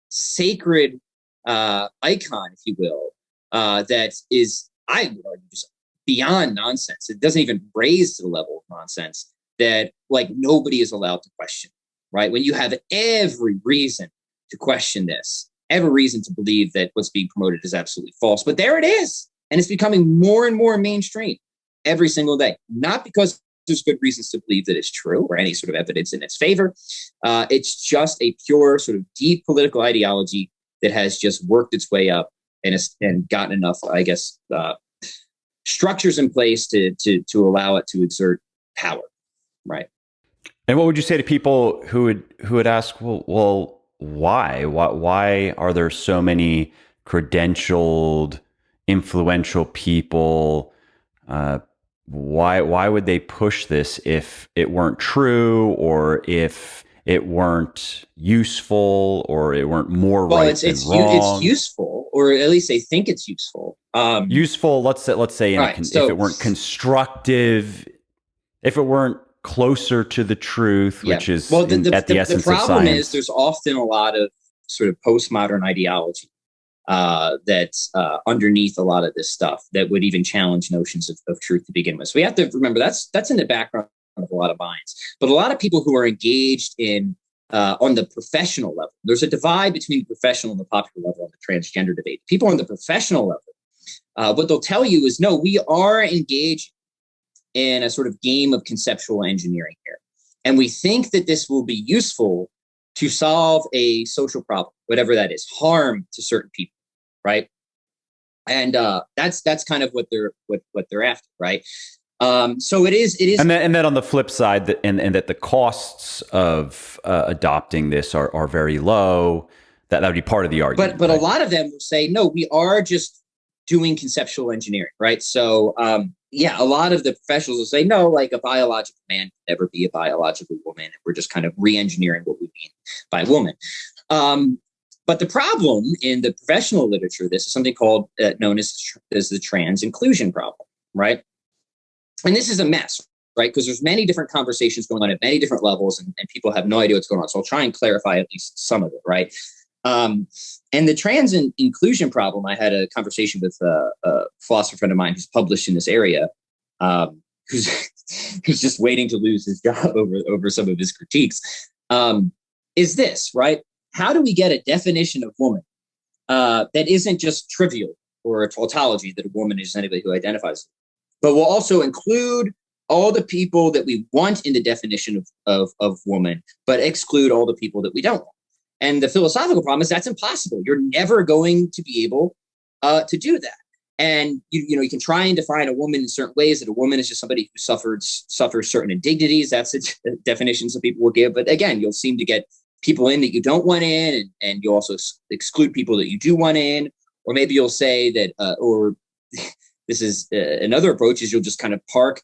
sacred icon, if you will, that is, I would argue, just beyond nonsense. It doesn't even raise to the level of nonsense that like nobody is allowed to question, right? When you have every reason to question this, every reason to believe that what's being promoted is absolutely false. But there it is. And it's becoming more and more mainstream every single day, not because there's good reasons to believe that it's true or any sort of evidence in its favor. It's just a pure sort of deep political ideology that has just worked its way up and gotten enough, I guess, structures in place to allow it to exert power, right? And what would you say to people who would ask, well, why are there so many credentialed, influential people? Why would they push this if it weren't true, or if it weren't useful, or it weren't more right than wrong? It's useful, or at least they think it's useful. Useful. Let's say if it weren't constructive, if it weren't closer to the truth, which is at the essence of science. The problem is there's often a lot of sort of postmodern ideology that's underneath a lot of this stuff that would even challenge notions of truth to begin with. So we have to remember that's in the background of a lot of minds. But a lot of people who are engaged in on the professional level, there's a divide between the professional and the popular level on the transgender debate. People on the professional level, what they'll tell you is, no, we are engaged in a sort of game of conceptual engineering here. And we think that this will be useful to solve a social problem, whatever that is, harm to certain people, right? And that's kind of what they're after, right? So it is, and then on the flip side, that the costs of adopting this are very low. That would be part of the argument. But right? A lot of them will say, no, we are just doing conceptual engineering, right? So a lot of the professionals will say, no, like a biological man can never be a biological woman. We're just kind of re-engineering what we mean by woman. But the problem in the professional literature, this is something called known as the trans inclusion problem, right? And this is a mess, right? Because there's many different conversations going on at many different levels, and people have no idea what's going on. So I'll try and clarify at least some of it, right? And the trans inclusion problem, I had a conversation with a philosopher friend of mine who's published in this area, who's just waiting to lose his job over some of his critiques, is this, right? How do we get a definition of woman that isn't just trivial or a tautology that a woman is anybody who identifies, but will also include all the people that we want in the definition of woman, but exclude all the people that we don't want? And the philosophical problem is that's impossible. You're never going to be able to do that. And you can try and define a woman in certain ways, that a woman is just somebody who suffers certain indignities. That's the definition some people will give. But again, you'll seem to get people in that you don't want in, and you also exclude people that you do want in. Or maybe you'll say that, or this is another approach, is you'll just kind of park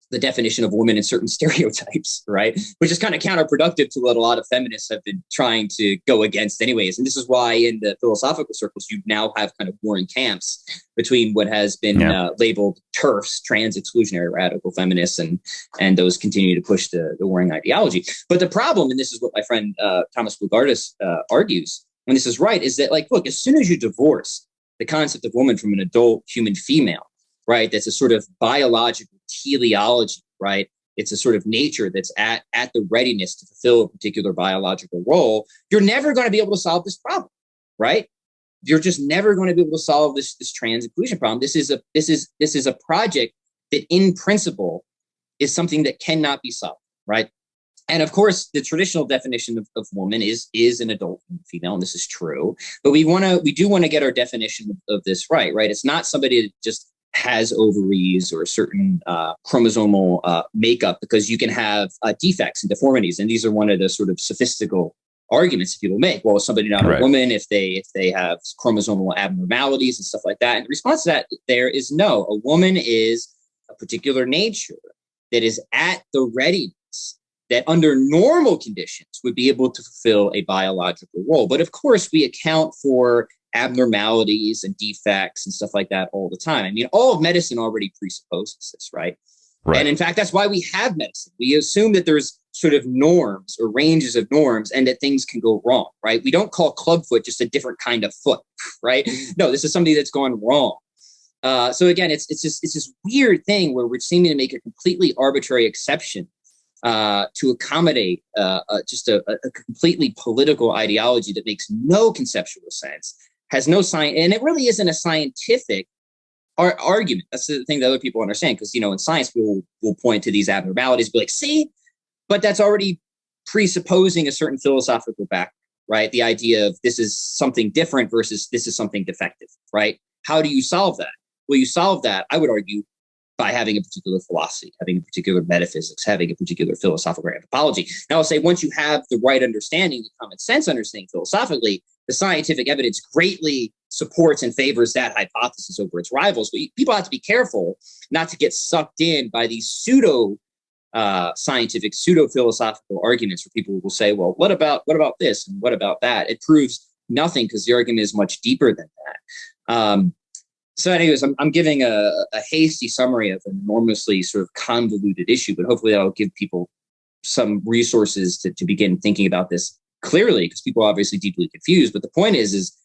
the definition of woman in certain stereotypes, right? Which is kind of counterproductive to what a lot of feminists have been trying to go against anyways. And this is why in the philosophical circles, you now have kind of warring camps between what has been labeled TERFs, trans exclusionary radical feminists, and those continue to push the warring ideology. But the problem, and this is what my friend Thomas Bluegardis argues, and this is right, is that, like, look, as soon as you divorce the concept of woman from an adult human female, right, that's a sort of biological teleology, right? It's a sort of nature that's at the readiness to fulfill a particular biological role. You're never going to be able to solve this problem, right? You're just never going to be able to solve this trans inclusion problem. This is a project that, in principle, is something that cannot be solved, right? And of course, the traditional definition of woman is an adult female, and this is true. But we do want to get our definition of this right? It's not somebody that just has ovaries or a certain chromosomal makeup, because you can have defects and deformities. And these are one of the sort of sophistical arguments that people make. Well, is somebody not a woman if they have chromosomal abnormalities and stuff like that? And the response to that there is no. A woman is a particular nature that is at the readiness, that under normal conditions would be able to fulfill a biological role. But of course, we account for abnormalities and defects and stuff like that all the time. I mean, all of medicine already presupposes this, right? Right. And in fact, that's why we have medicine. We assume that there's sort of norms or ranges of norms and that things can go wrong, right? We don't call clubfoot just a different kind of foot, right? No, this is somebody that's gone wrong. So again, it's this weird thing where we're seeming to make a completely arbitrary exception to accommodate just a completely political ideology that makes no conceptual sense, has no science, and it really isn't a scientific argument. That's the thing that other people understand, because, in science, people will point to these abnormalities, be like, see, but that's already presupposing a certain philosophical background, right? The idea of this is something different versus this is something defective, right? How do you solve that? Well, you solve that, I would argue, by having a particular philosophy, having a particular metaphysics, having a particular philosophical anthropology. Now, I'll say once you have the right understanding, the common sense understanding philosophically, the scientific evidence greatly supports and favors that hypothesis over its rivals. But people have to be careful not to get sucked in by these scientific, pseudo-philosophical arguments where people will say, well, what about this and what about that? It proves nothing because the argument is much deeper than that. So anyways, I'm giving a hasty summary of an enormously sort of convoluted issue, but hopefully that'll give people some resources to begin thinking about this clearly, because people are obviously deeply confused. But the point is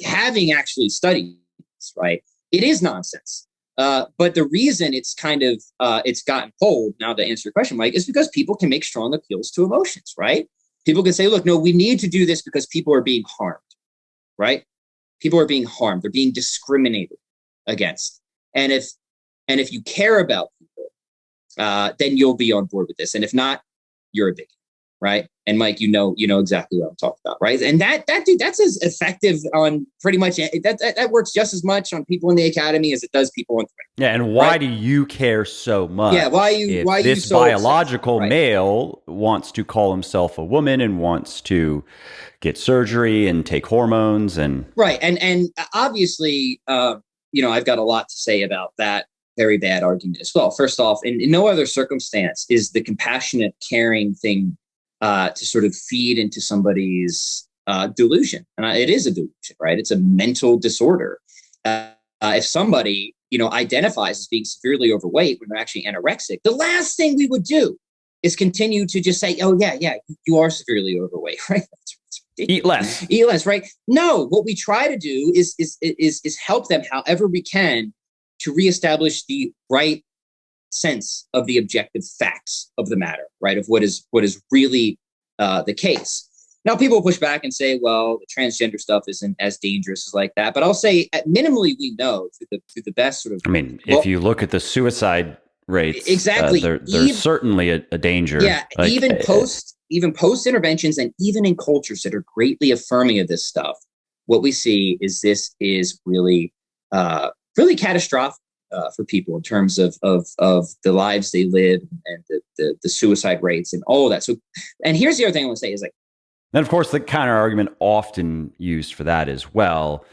having actually studied this, right, it is nonsense. But the reason it's kind of, it's gotten pulled, now to answer your question, Mike, is because people can make strong appeals to emotions, right? People can say, look, no, we need to do this because people are being harmed, right? People are being harmed. They're being discriminated against. And if you care about people, then you'll be on board with this. And if not, you're a bigot, right? And Mike, you know exactly what I'm talking about, right? And that dude, that's as effective on pretty much that works just as much on people in the academy as it does people on Twitter. Yeah, and why do you care so much? Yeah, why this you so biological obsessed, right? male wants to call himself a woman and wants to get surgery and take hormones and right, and obviously, I've got a lot to say about that very bad argument as well. First off, in no other circumstance is the compassionate, caring thing to sort of feed into somebody's delusion. And it is a delusion, right? It's a mental disorder. If somebody, identifies as being severely overweight when they're actually anorexic, the last thing we would do is continue to just say, oh, yeah, you are severely overweight, right? Eat less, right? No, what we try to do is help them however we can to reestablish the right sense of the objective facts of the matter, right? Of what is really the case. Now, people push back and say, well, the transgender stuff isn't as dangerous as like that. But I'll say, at minimally, we know through the best sort of. I mean, if you look at the suicide rates, exactly, they're certainly a danger. Yeah, like, even post interventions, and even in cultures that are greatly affirming of this stuff, what we see is this is really, really catastrophic for people in terms of the lives they live and the suicide rates and all of that. So, and here's the other thing I want to say is like. And of course, the counter argument often used for that as well,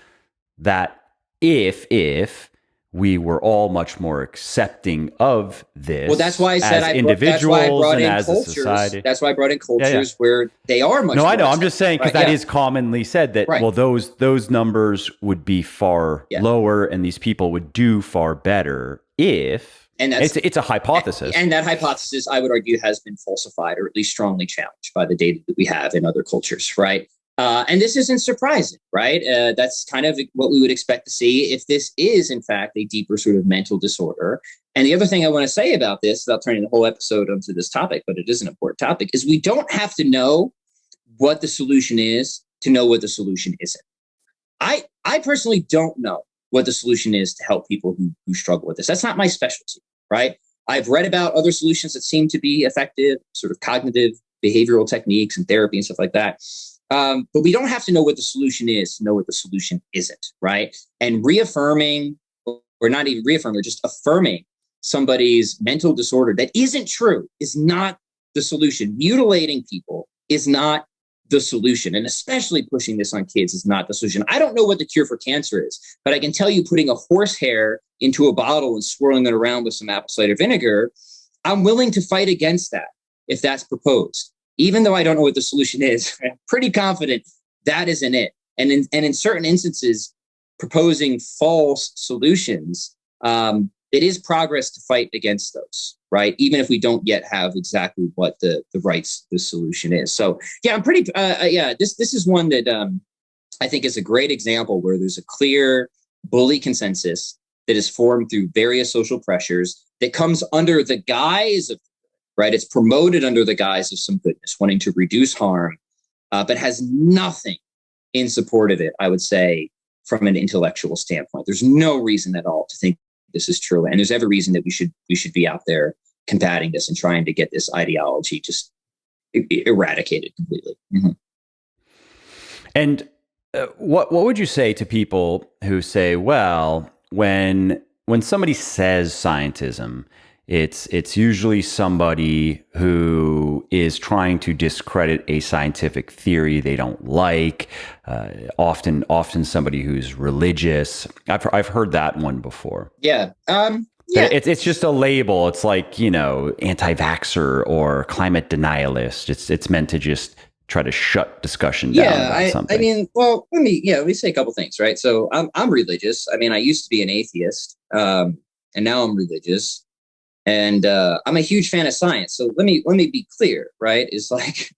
that if we were all much more accepting of this, well, that's why I said individuals and as a society. That's why I brought in cultures where they are much. No, more I know. accepting. I'm just saying because that is commonly said that well, those numbers would be far lower, and these people would do far better if. And it's a hypothesis. And that hypothesis, I would argue, has been falsified or at least strongly challenged by the data that we have in other cultures, right? And this isn't surprising, right? That's kind of what we would expect to see if this is, in fact, a deeper sort of mental disorder. And the other thing I want to say about this, without turning the whole episode onto this topic, but it is an important topic, is we don't have to know what the solution is to know what the solution isn't. I personally don't know what the solution is to help people who struggle with this. That's not my specialty, right? I've read about other solutions that seem to be effective, sort of cognitive behavioral techniques and therapy and stuff like that. But we don't have to know what the solution is to know what the solution isn't, right? And reaffirming, or not even reaffirming, or just affirming somebody's mental disorder that isn't true is not the solution. Mutilating people is not the solution, and especially pushing this on kids is not the solution. I don't know what the cure for cancer is, but I can tell you putting a horsehair into a bottle and swirling it around with some apple cider vinegar, I'm willing to fight against that if that's proposed. Even though I don't know what the solution is, I'm pretty confident that isn't it. And in certain instances, proposing false solutions it is progress to fight against those, right? Even if we don't yet have exactly what the solution is. So yeah, I'm pretty, this is one that I think is a great example where there's a clear bully consensus that is formed through various social pressures that comes under the guise of, right? It's promoted under the guise of some goodness, wanting to reduce harm, but has nothing in support of it, I would say, from an intellectual standpoint. There's no reason at all to think this is true. And there's every reason that we should be out there combating this and trying to get this ideology just eradicated completely. Mm-hmm. And what would you say to people who say, well, when somebody says scientism, it's usually somebody who is trying to discredit a scientific theory they don't like, often somebody who's religious. I've heard that one before. Yeah. It's just a label. It's like, anti-vaxxer or climate denialist. It's meant to just try to shut discussion down about something. I mean, well, let me say a couple things, right? So I'm religious. I mean, I used to be an atheist, and now I'm religious, and I'm a huge fan of science. So let me be clear, right? It's like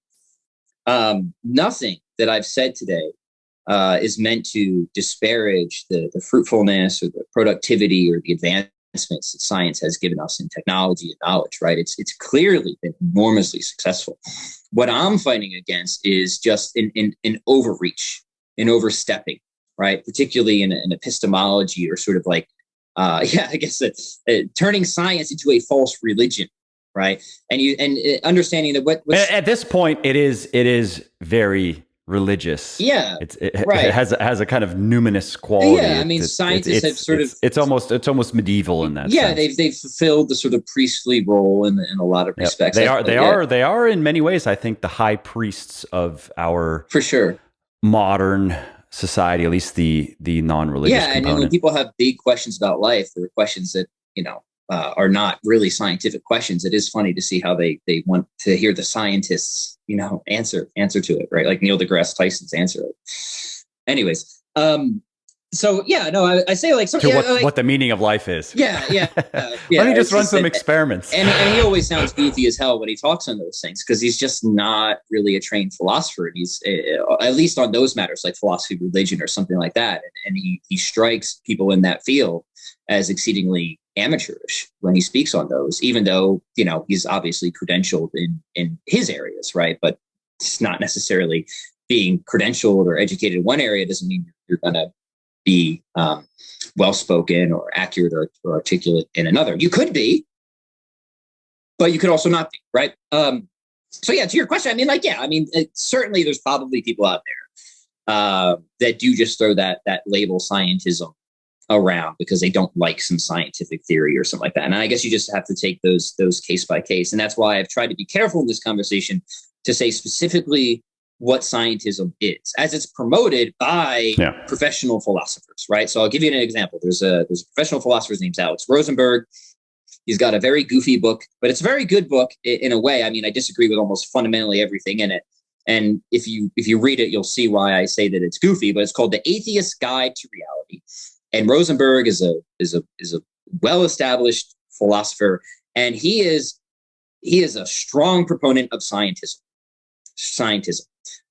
nothing that I've said today is meant to disparage the fruitfulness or the productivity or the advancements that science has given us in technology and knowledge, right? It's clearly been enormously successful. What I'm fighting against is just an overreach, an overstepping, right? Particularly in epistemology, or sort of like, turning science into a false religion, right? And understanding that what at this point it is very religious. Yeah, it has a kind of numinous quality. Yeah, I mean, scientists have sort of it's almost medieval in that. Yeah, sense. they've fulfilled the sort of priestly role in a lot of respects. They are in many ways, I think, the high priests of our for sure modern society, at least the non-religious component. And when people have big questions about life, there are questions that are not really scientific questions. It is funny to see how they want to hear the scientists, answer to it, right? Like Neil deGrasse Tyson's answer. Anyways, so yeah, no, I say like something what the meaning of life is. Yeah. Let me just run some experiments. And he always sounds goofy as hell when he talks on those things, because he's just not really a trained philosopher. And he's at least on those matters like philosophy, religion, or something like that. And he strikes people in that field as exceedingly amateurish when he speaks on those, even though, he's obviously credentialed in his areas, right? But it's not necessarily being credentialed or educated in one area doesn't mean you're going to be well-spoken or accurate or articulate in another. You could be, but you could also not be, right? So yeah, to your question, certainly there's probably people out there that do just throw that label scientism around because they don't like some scientific theory or something like that. And I guess you just have to take those case by case. And that's why I've tried to be careful in this conversation to say specifically what scientism is, as it's promoted by professional philosophers, right? So I'll give you an example. There's a professional philosopher, his name's Alex Rosenberg. He's got a very goofy book, but it's a very good book in a way. I mean, I disagree with almost fundamentally everything in it. And if you read it, you'll see why I say that it's goofy, but it's called The Atheist's Guide to Reality. And Rosenberg is a well-established philosopher, and he is a strong proponent of scientism,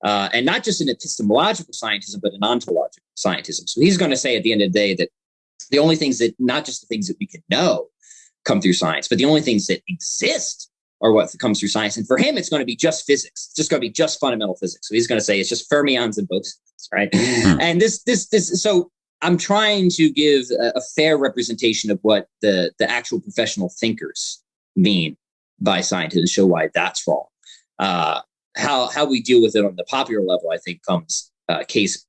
and not just an epistemological scientism, but an ontological scientism. So he's going to say at the end of the day that the only things that, not just the things that we can know come through science, but the only things that exist are what comes through science. And for him, it's going to be just physics. It's just going to be just fundamental physics. So he's going to say it's just fermions and bosons, right? And so I'm trying to give a fair representation of what the actual professional thinkers mean by scientists and show why that's wrong. How we deal with it on the popular level, I think, comes case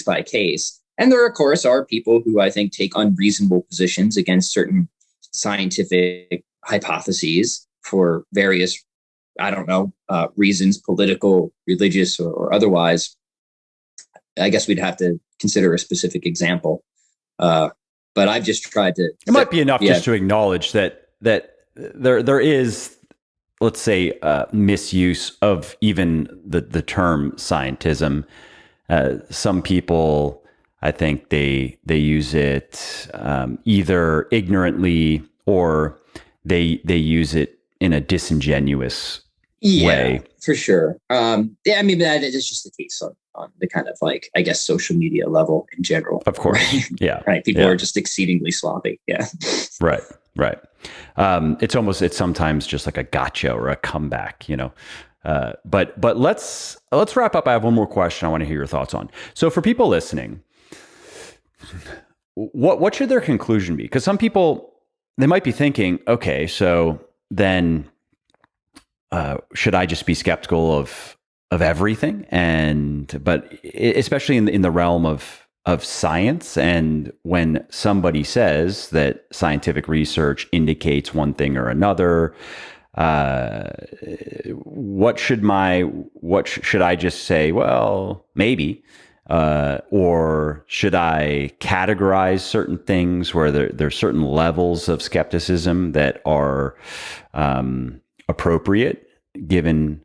by case. And there, of course, are people who I think take unreasonable positions against certain scientific hypotheses for various, reasons, political, religious, or otherwise. I guess we'd have to consider a specific example. But I've just tried to... It might be enough just to acknowledge that there is, let's say, misuse of even the term scientism. Some people, I think they use it either ignorantly or they use it in a disingenuous way. For sure. Yeah, I mean, that is just the case on the kind of like, I guess, social media level in general. Of course. Right? Yeah. Right. People are just exceedingly sloppy. Yeah. Right. Right. It's sometimes just like a gotcha or a comeback, but let's wrap up. I have one more question I want to hear your thoughts on. So for people listening, what should their conclusion be? Because some people, they might be thinking, okay, so then should I just be skeptical of everything? But especially in the realm of science, and when somebody says that scientific research indicates one thing or another, what should I just say? Well, maybe. Or should I categorize certain things where there's certain levels of skepticism that are appropriate given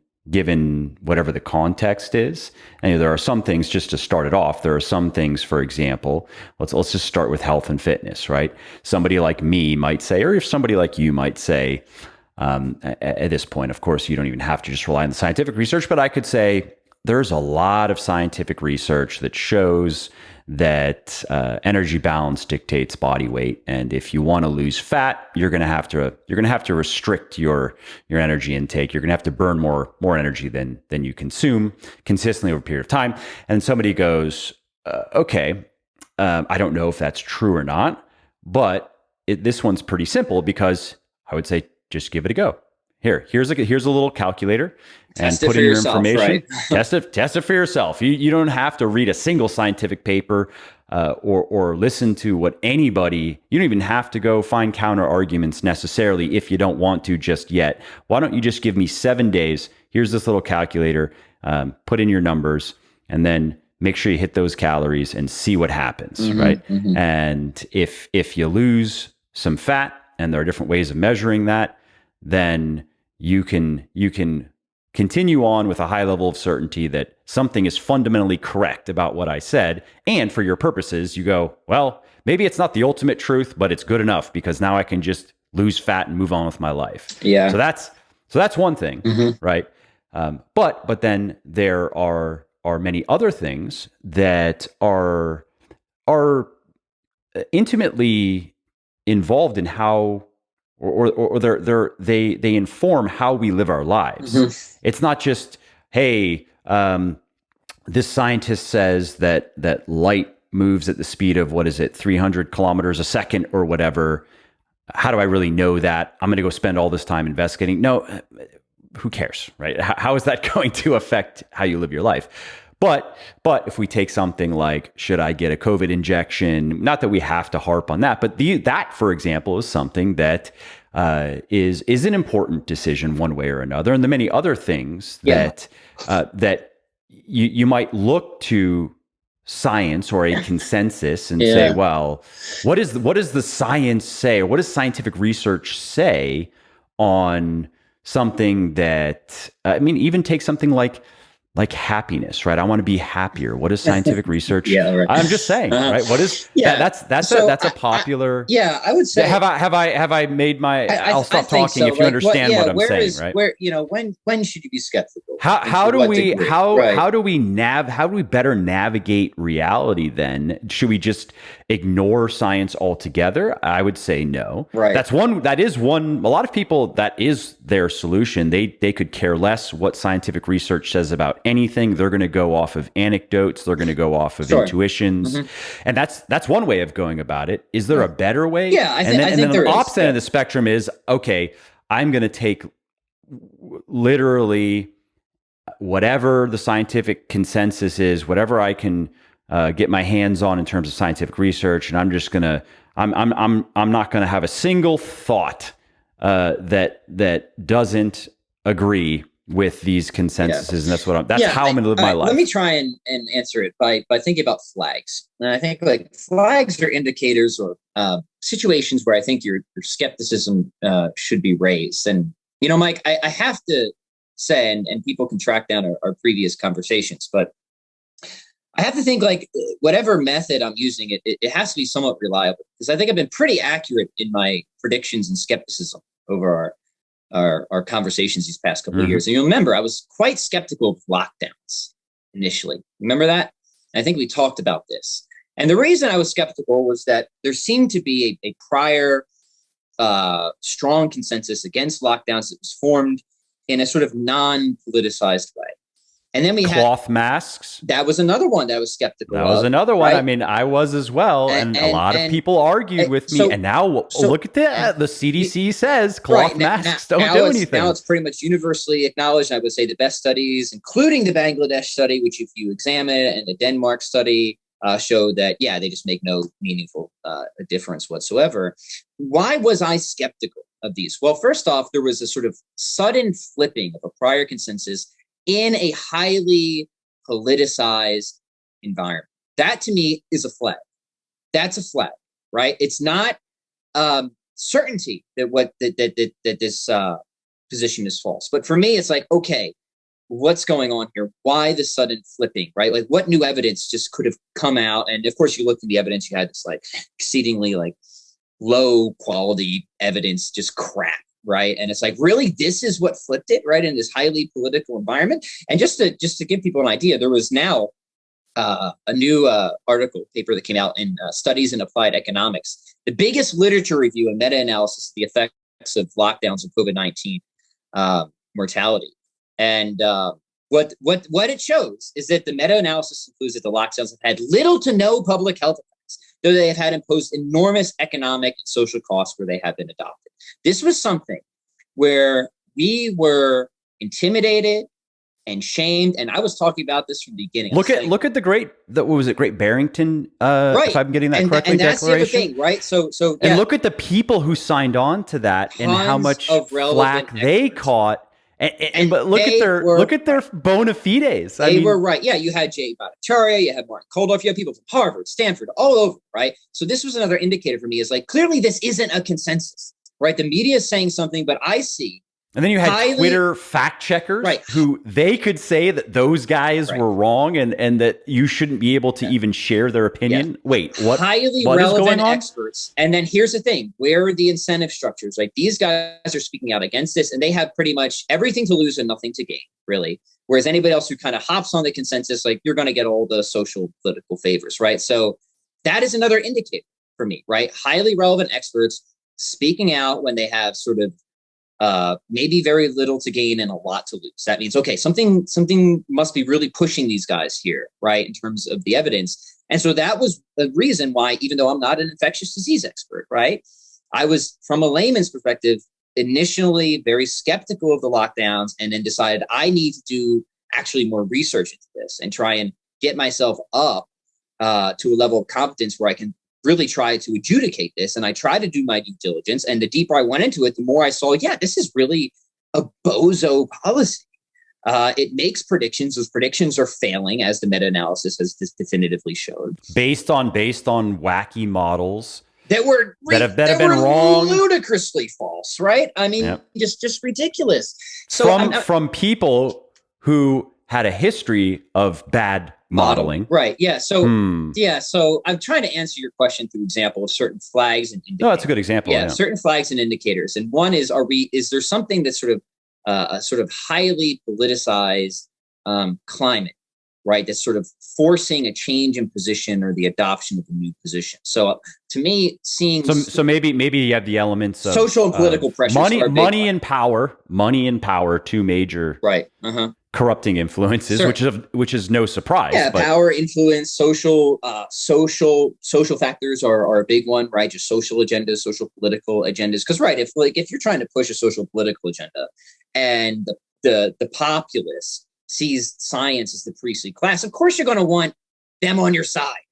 whatever the context is? And there are some things, just to start it off, there are some things, for example, let's just start with health and fitness, right? Somebody like me might say, or if somebody like you might say, at this point, of course, you don't even have to just rely on the scientific research, but I could say, there's a lot of scientific research that shows that energy balance dictates body weight, and if you want to lose fat, you're going to have to restrict your energy intake. You're going to have to burn more energy than you consume consistently over a period of time. And somebody goes, okay, I don't know if that's true or not, but this one's pretty simple, because I would say just give it a go. Here's a little calculator, and put in your information. Right? Test it for yourself. You don't have to read a single scientific paper or listen to what anybody. You don't even have to go find counter arguments necessarily if you don't want to just yet. Why don't you just give me 7 days? Here's this little calculator. Put in your numbers, and then make sure you hit those calories and see what happens. Right? Mm-hmm. And if you lose some fat, and there are different ways of measuring that, then you can continue on with a high level of certainty that something is fundamentally correct about what I said. And for your purposes, you go, well, maybe it's not the ultimate truth, but it's good enough, because now I can just lose fat and move on with my life. Yeah. So that's one thing, mm-hmm. right? But then there are many other things that are intimately involved in how, or they inform how we live our lives. Mm-hmm. It's not just, hey, this scientist says that light moves at the speed of, 300 kilometers a second or whatever. How do I really know that? I'm going to go spend all this time investigating. No, who cares, right? How is that going to affect how you live your life? But if we take something like, should I get a COVID injection? Not that we have to harp on that, but that, for example, is something that is an important decision one way or another. And the many other things that you might look to science or a consensus and say, well, what does the science say, or what does scientific research say on something that, even take something like happiness, right? I want to be happier. What is scientific research? Right. I'm just saying, right? What is that's a popular. I would say. Have I made my? I'll stop talking if you understand what I'm saying, right? When should you be skeptical? How do we better navigate reality then? Should we just ignore science altogether? I would say no. Right. That is one. A lot of people, that is their solution. They could care less what scientific research says about anything. They're going to go off of anecdotes. They're going to go off of intuitions, mm-hmm. and that's one way of going about it. Is there a better way? Yeah, I think the opposite end of the spectrum is, okay, I'm going to take literally whatever the scientific consensus is, whatever I can get my hands on in terms of scientific research, and I'm just gonna, I'm not gonna have a single thought that doesn't agree with these consensuses, and that's how I'm gonna live my life. Let me try and answer it by thinking about flags. And I think like flags are indicators or situations where I think your skepticism should be raised. And Mike, I have to say, and people can track down our previous conversations, but I have to think like whatever method I'm using, it has to be somewhat reliable, because I think I've been pretty accurate in my predictions and skepticism over our conversations these past couple of years. And you'll remember I was quite skeptical of lockdowns initially. Remember that? I think we talked about this. And the reason I was skeptical was that there seemed to be a prior strong consensus against lockdowns that was formed in a sort of non-politicized way. And then we had cloth masks. That was another one that I was skeptical of. That was another one. Right? I mean, I was as well. And a lot of people argued with me. And now look at that. The CDC says cloth masks don't do anything. Now it's pretty much universally acknowledged. I would say the best studies, including the Bangladesh study, which if you examine it, and the Denmark study, showed that, they just make no meaningful difference whatsoever. Why was I skeptical of these? Well, first off, there was a sort of sudden flipping of a prior consensus in a highly politicized environment. That to me is a flag. That's a flag, right? It's not certainty that this position is false. But for me, it's like, okay, what's going on here? Why the sudden flipping, right? Like what new evidence just could have come out? And of course, you looked at the evidence, you had this like exceedingly like low quality evidence, just crap. Right. And it's like, really, this is what flipped it, right, in this highly political environment. And just to give people an idea, there was now a new paper that came out in Studies in Applied Economics, the biggest literature review and meta-analysis of the effects of lockdowns of COVID-19 mortality. And what it shows is that the meta-analysis concludes that the lockdowns have had little to no public health effects, though they have had imposed enormous economic and social costs where they have been adopted. This was something where we were intimidated and shamed, and I was talking about this from the beginning. Look at the Great Barrington, right. If I'm getting that correctly, and that's declaration. The other thing, right? So and look at the people who signed on to that and how much flack they caught. But look at their bona fides. They were right. Yeah, you had Jay Bhattacharya, you had Martin Kulldorff, you had people from Harvard, Stanford, all over, right? So this was another indicator for me, is like, clearly this isn't a consensus, right? The media is saying something, but I see. And then you had Twitter fact checkers, right, who they could say that those guys were wrong and that you shouldn't be able to even share their opinion. Yeah. Wait, what? Highly relevant experts. And then here's the thing. Where are the incentive structures? Like, these guys are speaking out against this, and they have pretty much everything to lose and nothing to gain, really. Whereas anybody else who kind of hops on the consensus, like, you're going to get all the social political favors, right? So that is another indicator for me, right? Highly relevant experts speaking out when they have sort of maybe very little to gain and a lot to lose. That means, okay, something must be really pushing these guys here, right, in terms of the evidence. And so that was the reason why, even though I'm not an infectious disease expert, right, I was, from a layman's perspective, initially very skeptical of the lockdowns, and then decided I need to do actually more research into this and try and get myself up to a level of competence where I can really try to adjudicate this. And I tried to do my due diligence. And the deeper I went into it, the more I saw, this is really a bozo policy. It makes predictions. Those predictions are failing, as the meta-analysis has definitively showed. Based on wacky models that have been wrong, ludicrously false, right? I mean, just ridiculous. So from people who had a history of bad modeling. Right. Yeah. So, so I'm trying to answer your question through example of certain flags and indicators. No, that's a good example. Yeah. Certain flags and indicators. And one is, is there something that's sort of a sort of highly politicized climate, right, that's sort of forcing a change in position or the adoption of a new position? So to me, seeing so maybe you have the elements of social and political pressures, money and power, two major corrupting influences, which is no surprise. Yeah, but power, influence, social factors are a big one, right? Just social agendas, social political agendas. Because if you're trying to push a social political agenda, and the populace sees science as the priestly class, of course you're going to want them on your side,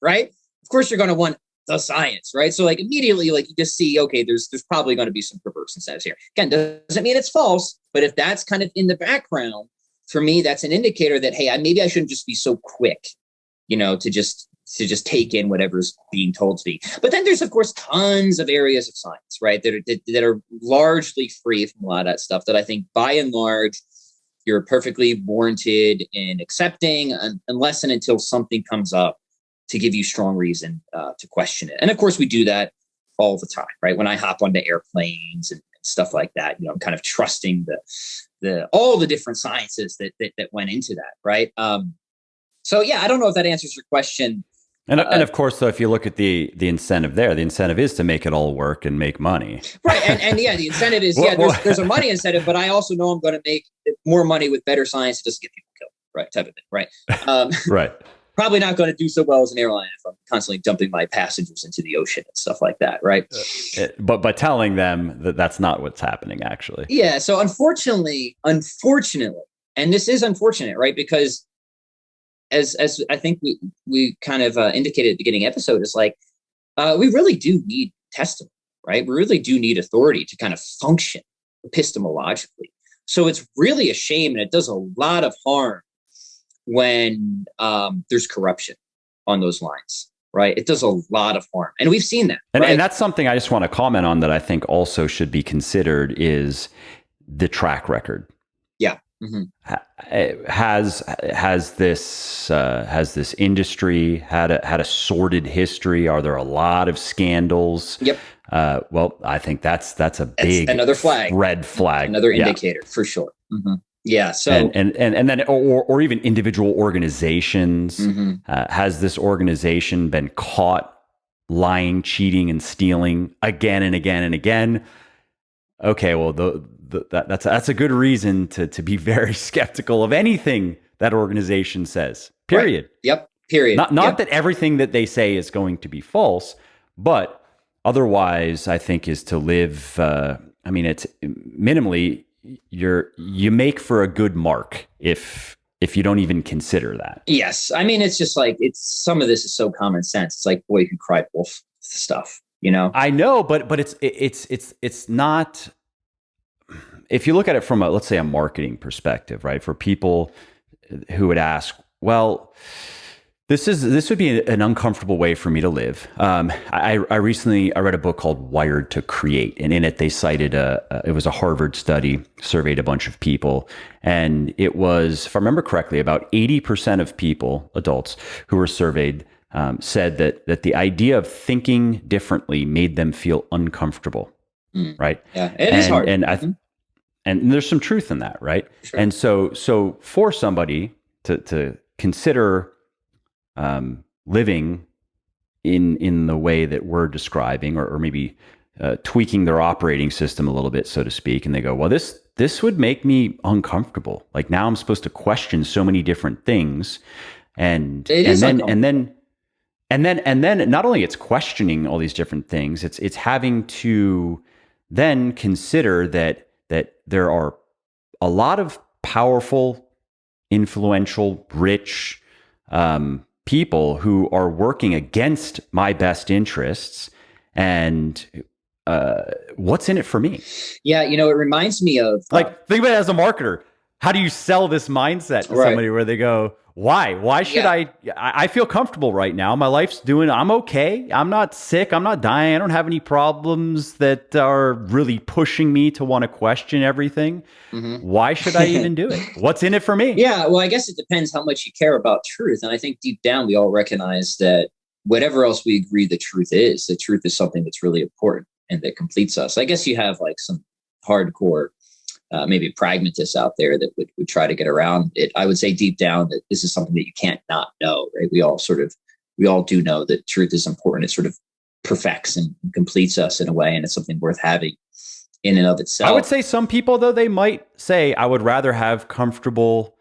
right? Of course you're going to want the science, right? So like immediately, like you just see, okay, there's probably going to be some perverse incentives here. Again, doesn't mean it's false, but if that's kind of in the background, for me, that's an indicator that, hey, maybe I shouldn't just be so quick, to just take in whatever's being told to me. But then there's, of course, tons of areas of science, right, that are largely free from a lot of that stuff that I think by and large you're perfectly warranted in accepting unless and until something comes up to give you strong reason to question it. And of course, we do that all the time, right? When I hop onto airplanes and stuff like that, I'm kind of trusting all the different sciences that went into that, right? So yeah, I don't know if that answers your question. And of course, though, if you look at the incentive there, the incentive is to make it all work and make money. Right. And yeah, the incentive is, there's a money incentive, but I also know I'm going to make more money with better science to just get people killed, right? Type of thing, right? Right. Probably not going to do so well as an airline if I'm constantly dumping my passengers into the ocean and stuff like that, right? But telling them that that's not what's happening, actually. Yeah. So unfortunately, and this is unfortunate, right? Because as I think we kind of indicated at the beginning episode, is like we really do need testimony, right? We really do need authority to kind of function epistemologically. So it's really a shame, and it does a lot of harm when there's corruption on those lines, right? It does a lot of harm, and we've seen that. Right? And that's something I just want to comment on that I think also should be considered is the track record. Yeah. Mm-hmm. Has this industry had a sordid history? Are there a lot of scandals? Yep. Well, I think that's a big another flag, red flag, another indicator for sure. Mm-hmm. Yeah. So and then or even individual organizations. Mm-hmm. Has this organization been caught lying, cheating, and stealing again and again and again? Okay, well, that's a good reason to be very skeptical of anything that organization says. Period. Right. Yep. Period. Not that everything that they say is going to be false, but otherwise, I think is to live. It's minimally you make for a good mark if you don't even consider that. Yes, I mean it's just like some of this is so common sense. It's like boy who cried wolf stuff. I know, but it's not. If you look at it from let's say a marketing perspective, right? For people who would ask, well, this would be an uncomfortable way for me to live. I recently read a book called Wired to Create, and in it they cited it was a Harvard study, surveyed a bunch of people, and it was, if I remember correctly, about 80% of people, adults who were surveyed, said that the idea of thinking differently made them feel uncomfortable. Right? Yeah, it is hard. And there's some truth in that, right? Sure. And so for somebody to consider living in the way that we're describing, or maybe tweaking their operating system a little bit, so to speak, and they go, well, this would make me uncomfortable. Like now I'm supposed to question so many different things, and then not only it's questioning all these different things, it's having to then consider that there are a lot of powerful, influential, rich people who are working against my best interests, and what's in it for me? Yeah, it reminds me of think about it as a marketer. How do you sell this mindset to somebody where they go, why should I feel comfortable right now? My life's I'm okay. I'm not sick. I'm not dying. I don't have any problems that are really pushing me to want to question everything. Mm-hmm. Why should I even do it? What's in it for me? Yeah, well, I guess it depends how much you care about truth. And I think deep down, we all recognize that whatever else we agree the truth is something that's really important and that completes us. I guess you have like some hardcore maybe pragmatists out there that would try to get around it. I would say deep down that this is something that you can't not know, right? We all do know that truth is important. It sort of perfects and completes us in a way, and it's something worth having in and of itself. I would say some people, though, they might say, I would rather have comforting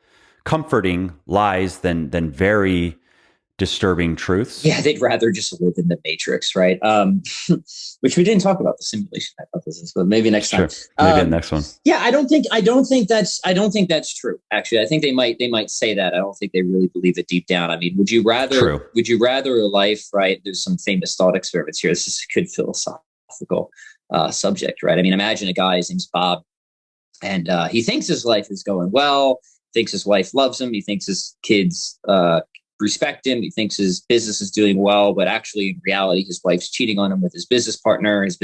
lies than very disturbing truths. Yeah, they'd rather just live in the matrix, right? Which we didn't talk about the simulation hypothesis, but maybe next time. Maybe the next one. Yeah, I don't think that's true. Actually, I think they might say that. I don't think they really believe it deep down. I mean, would you rather a life, right? There's some famous thought experiments here. This is a good philosophical subject, right? I mean, imagine a guy, his name's Bob, and he thinks his life is going well, thinks his wife loves him, he thinks his kids respect him, he thinks his business is doing well, but actually in reality his wife's cheating on him with his business partner's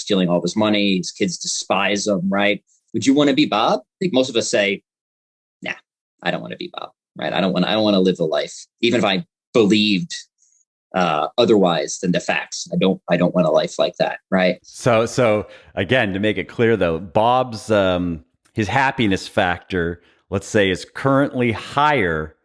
stealing all of his money, his kids despise him, right? Would you want to be Bob? I think most of us say I don't want to be Bob, right? I don't want to live a life, even if I believed otherwise than the facts. I don't want a life like that, right? So again, to make it clear though, Bob's his happiness factor, let's say, is currently higher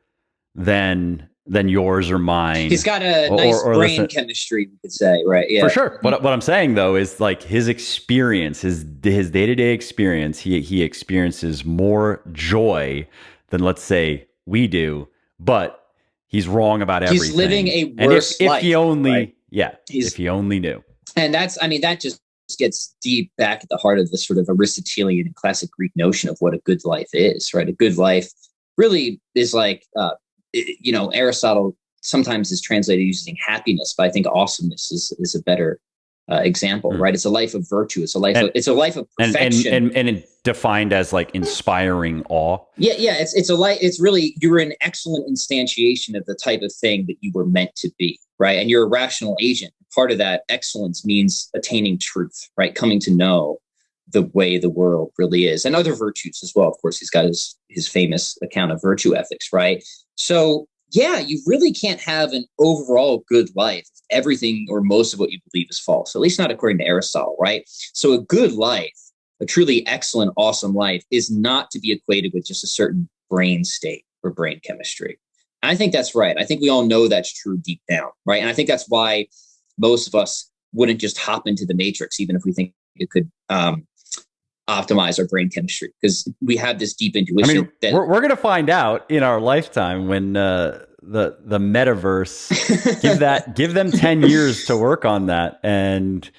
than yours or mine. He's got a nice brain chemistry, we could say, right? Yeah, for sure. What I'm saying though is like his experience, his day-to-day experience, he experiences more joy than, let's say, we do, but he's wrong about everything. He's living a worse life. If he only, right? If he only knew. And that just gets deep back at the heart of the sort of Aristotelian and classic Greek notion of what a good life is, right? A good life really is like, Aristotle sometimes is translated using happiness, but I think awesomeness is a better example, right? It's a life of virtue. It's a life of perfection, and it defined as like inspiring awe. Yeah. It's a life. It's really, you're an excellent instantiation of the type of thing that you were meant to be, right? And you're a rational agent. Part of that excellence means attaining truth, right? Coming to know the way the world really is, and other virtues as well. Of course, he's got his famous account of virtue ethics, right? So yeah, you really can't have an overall good life if everything or most of what you believe is false, at least not according to Aristotle, right? So a good life, a truly excellent, awesome life, is not to be equated with just a certain brain state or brain chemistry. And I think that's right. I think we all know that's true deep down, right? And I think that's why most of us wouldn't just hop into the matrix, even if we think it could optimize our brain chemistry, because we have this deep intuition. I mean, that we're going to find out in our lifetime when the metaverse give them 10 years to work on that, and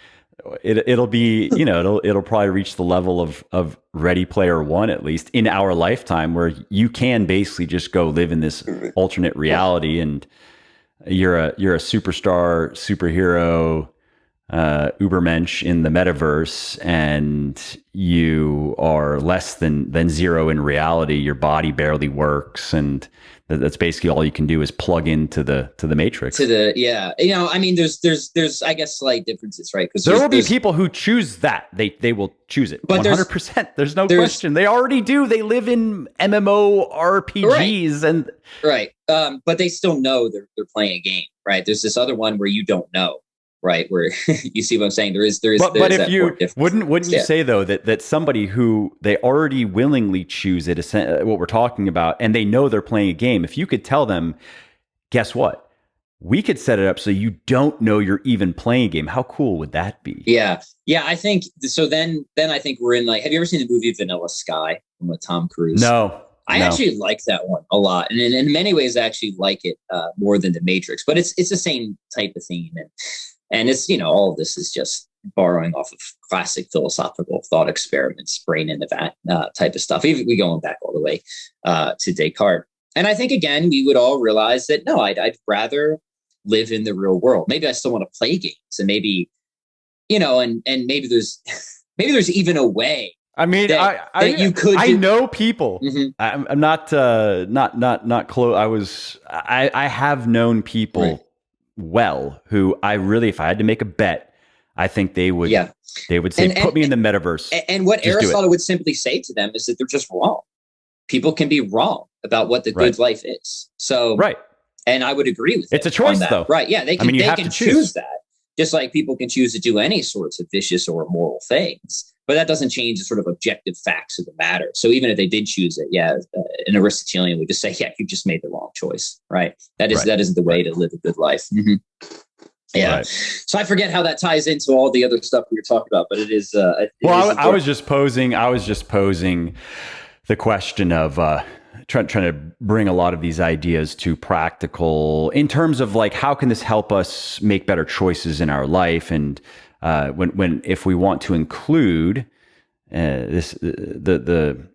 it'll be, it'll probably reach the level of Ready Player One, at least in our lifetime, where you can basically just go live in this alternate reality, and you're a superstar, superhero, Ubermensch in the metaverse, and you are less than zero in reality. Your body barely works, and that's basically all you can do is plug into the matrix. There's I guess slight differences, right? Because there will be people who choose that. They will choose it 100%. There's no question. They already do. They live in MMORPGs, right. But they still know they're playing a game, right? There's this other one where you don't know. Right, where you see what I'm saying. There is. But if you wouldn't you say though that somebody who they already willingly choose it, what we're talking about, and they know they're playing a game. If you could tell them, guess what? We could set it up so you don't know you're even playing a game. How cool would that be? Yeah. I think so. Then I think we're in like. Have you ever seen the movie Vanilla Sky with Tom Cruise? No. I actually like that one a lot, and in many ways, I actually like it more than The Matrix. But it's the same type of theme. And it's, all of this is just borrowing off of classic philosophical thought experiments, brain in the vat type of stuff. Even we going back all the way to Descartes. And I think, again, we would all realize that, no, I'd rather live in the real world. Maybe I still want to play games, and maybe, and maybe there's even a way. I mean, that you could. I know people. Mm-hmm. I'm not close. I have known people. Right. Well, who I really, if I had to make a bet, I think they would say, put me in the metaverse. And what Aristotle would simply say to them is that they're just wrong. People can be wrong about what the good life is. So, right. And I would agree with it's a choice though. Right. Yeah. They can choose that, just like people can choose to do any sorts of vicious or immoral things. But that doesn't change the sort of objective facts of the matter. So even if they did choose it, an Aristotelian would just say, you just made the wrong choice, right? That isn't the way to live a good life. Mm-hmm. Yeah. Right. So I forget how that ties into all the other stuff we were talking about, but it is. I was just posing the question of trying to bring a lot of these ideas to practical in terms of like, how can this help us make better choices in our life? And if we want to include the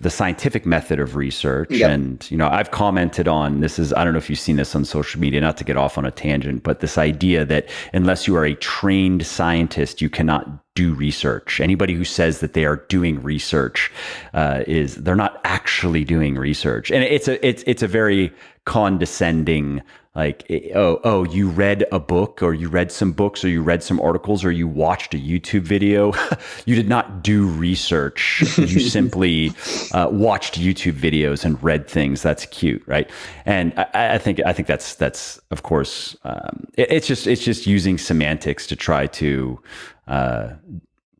scientific method of research, and I've commented on this. I don't know if you've seen this on social media, not to get off on a tangent, but this idea that unless you are a trained scientist, you cannot do research. Anybody who says that they are doing research they're not actually doing research. And it's a very condescending, like, oh, you read a book, or you read some books, or you read some articles, or you watched a YouTube video. You did not do research. You simply watched YouTube videos and read things. That's cute, right? And I think that's of course it's just using semantics to try to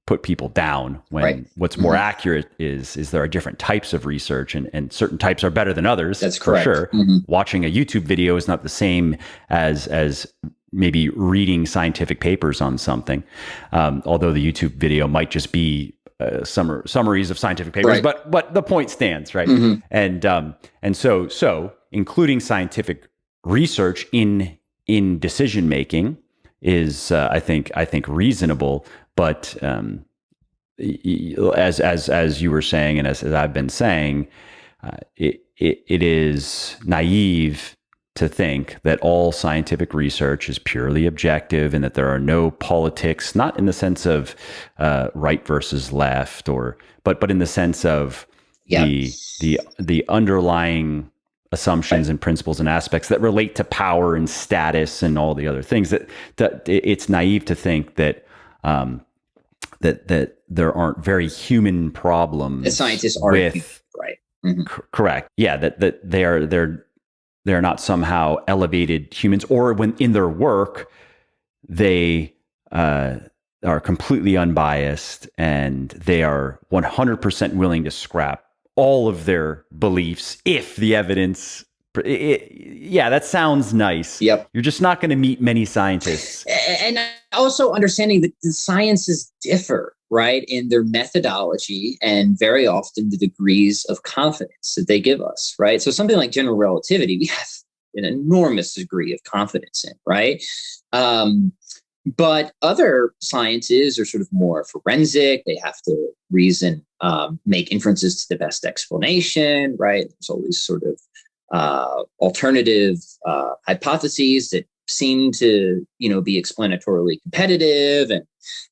put people down, when Right. what's more accurate is there are different types of research, and certain types are better than others. That's for correct. sure. Watching a YouTube video is not the same as maybe reading scientific papers on something, although the YouTube video might just be summaries of scientific papers. Right. But the point stands, right? And so including scientific research in decision making is I think reasonable. But as you were saying, and as I've been saying, it is naive to think that all scientific research is purely objective, and that there are no politics, not in the sense of right versus left, but in the sense of the underlying assumptions and principles and aspects that relate to power and status and all the other things. That it's naive to think that that there aren't very human problems The scientists are with right. correct. Yeah, that they're not somehow elevated humans, or when in their work they are completely unbiased, and they are 100% willing to scrap all of their beliefs if the evidence. Yeah, that sounds nice. Yep. You're just not going to meet many scientists. And also understanding that the sciences differ, right, in their methodology, and very often the degrees of confidence that they give us, right? So something like general relativity, we have an enormous degree of confidence in, right? But other sciences are sort of more forensic. They have to reason, make inferences to the best explanation, right? There's always sort of alternative hypotheses that seem to be explanatorily competitive,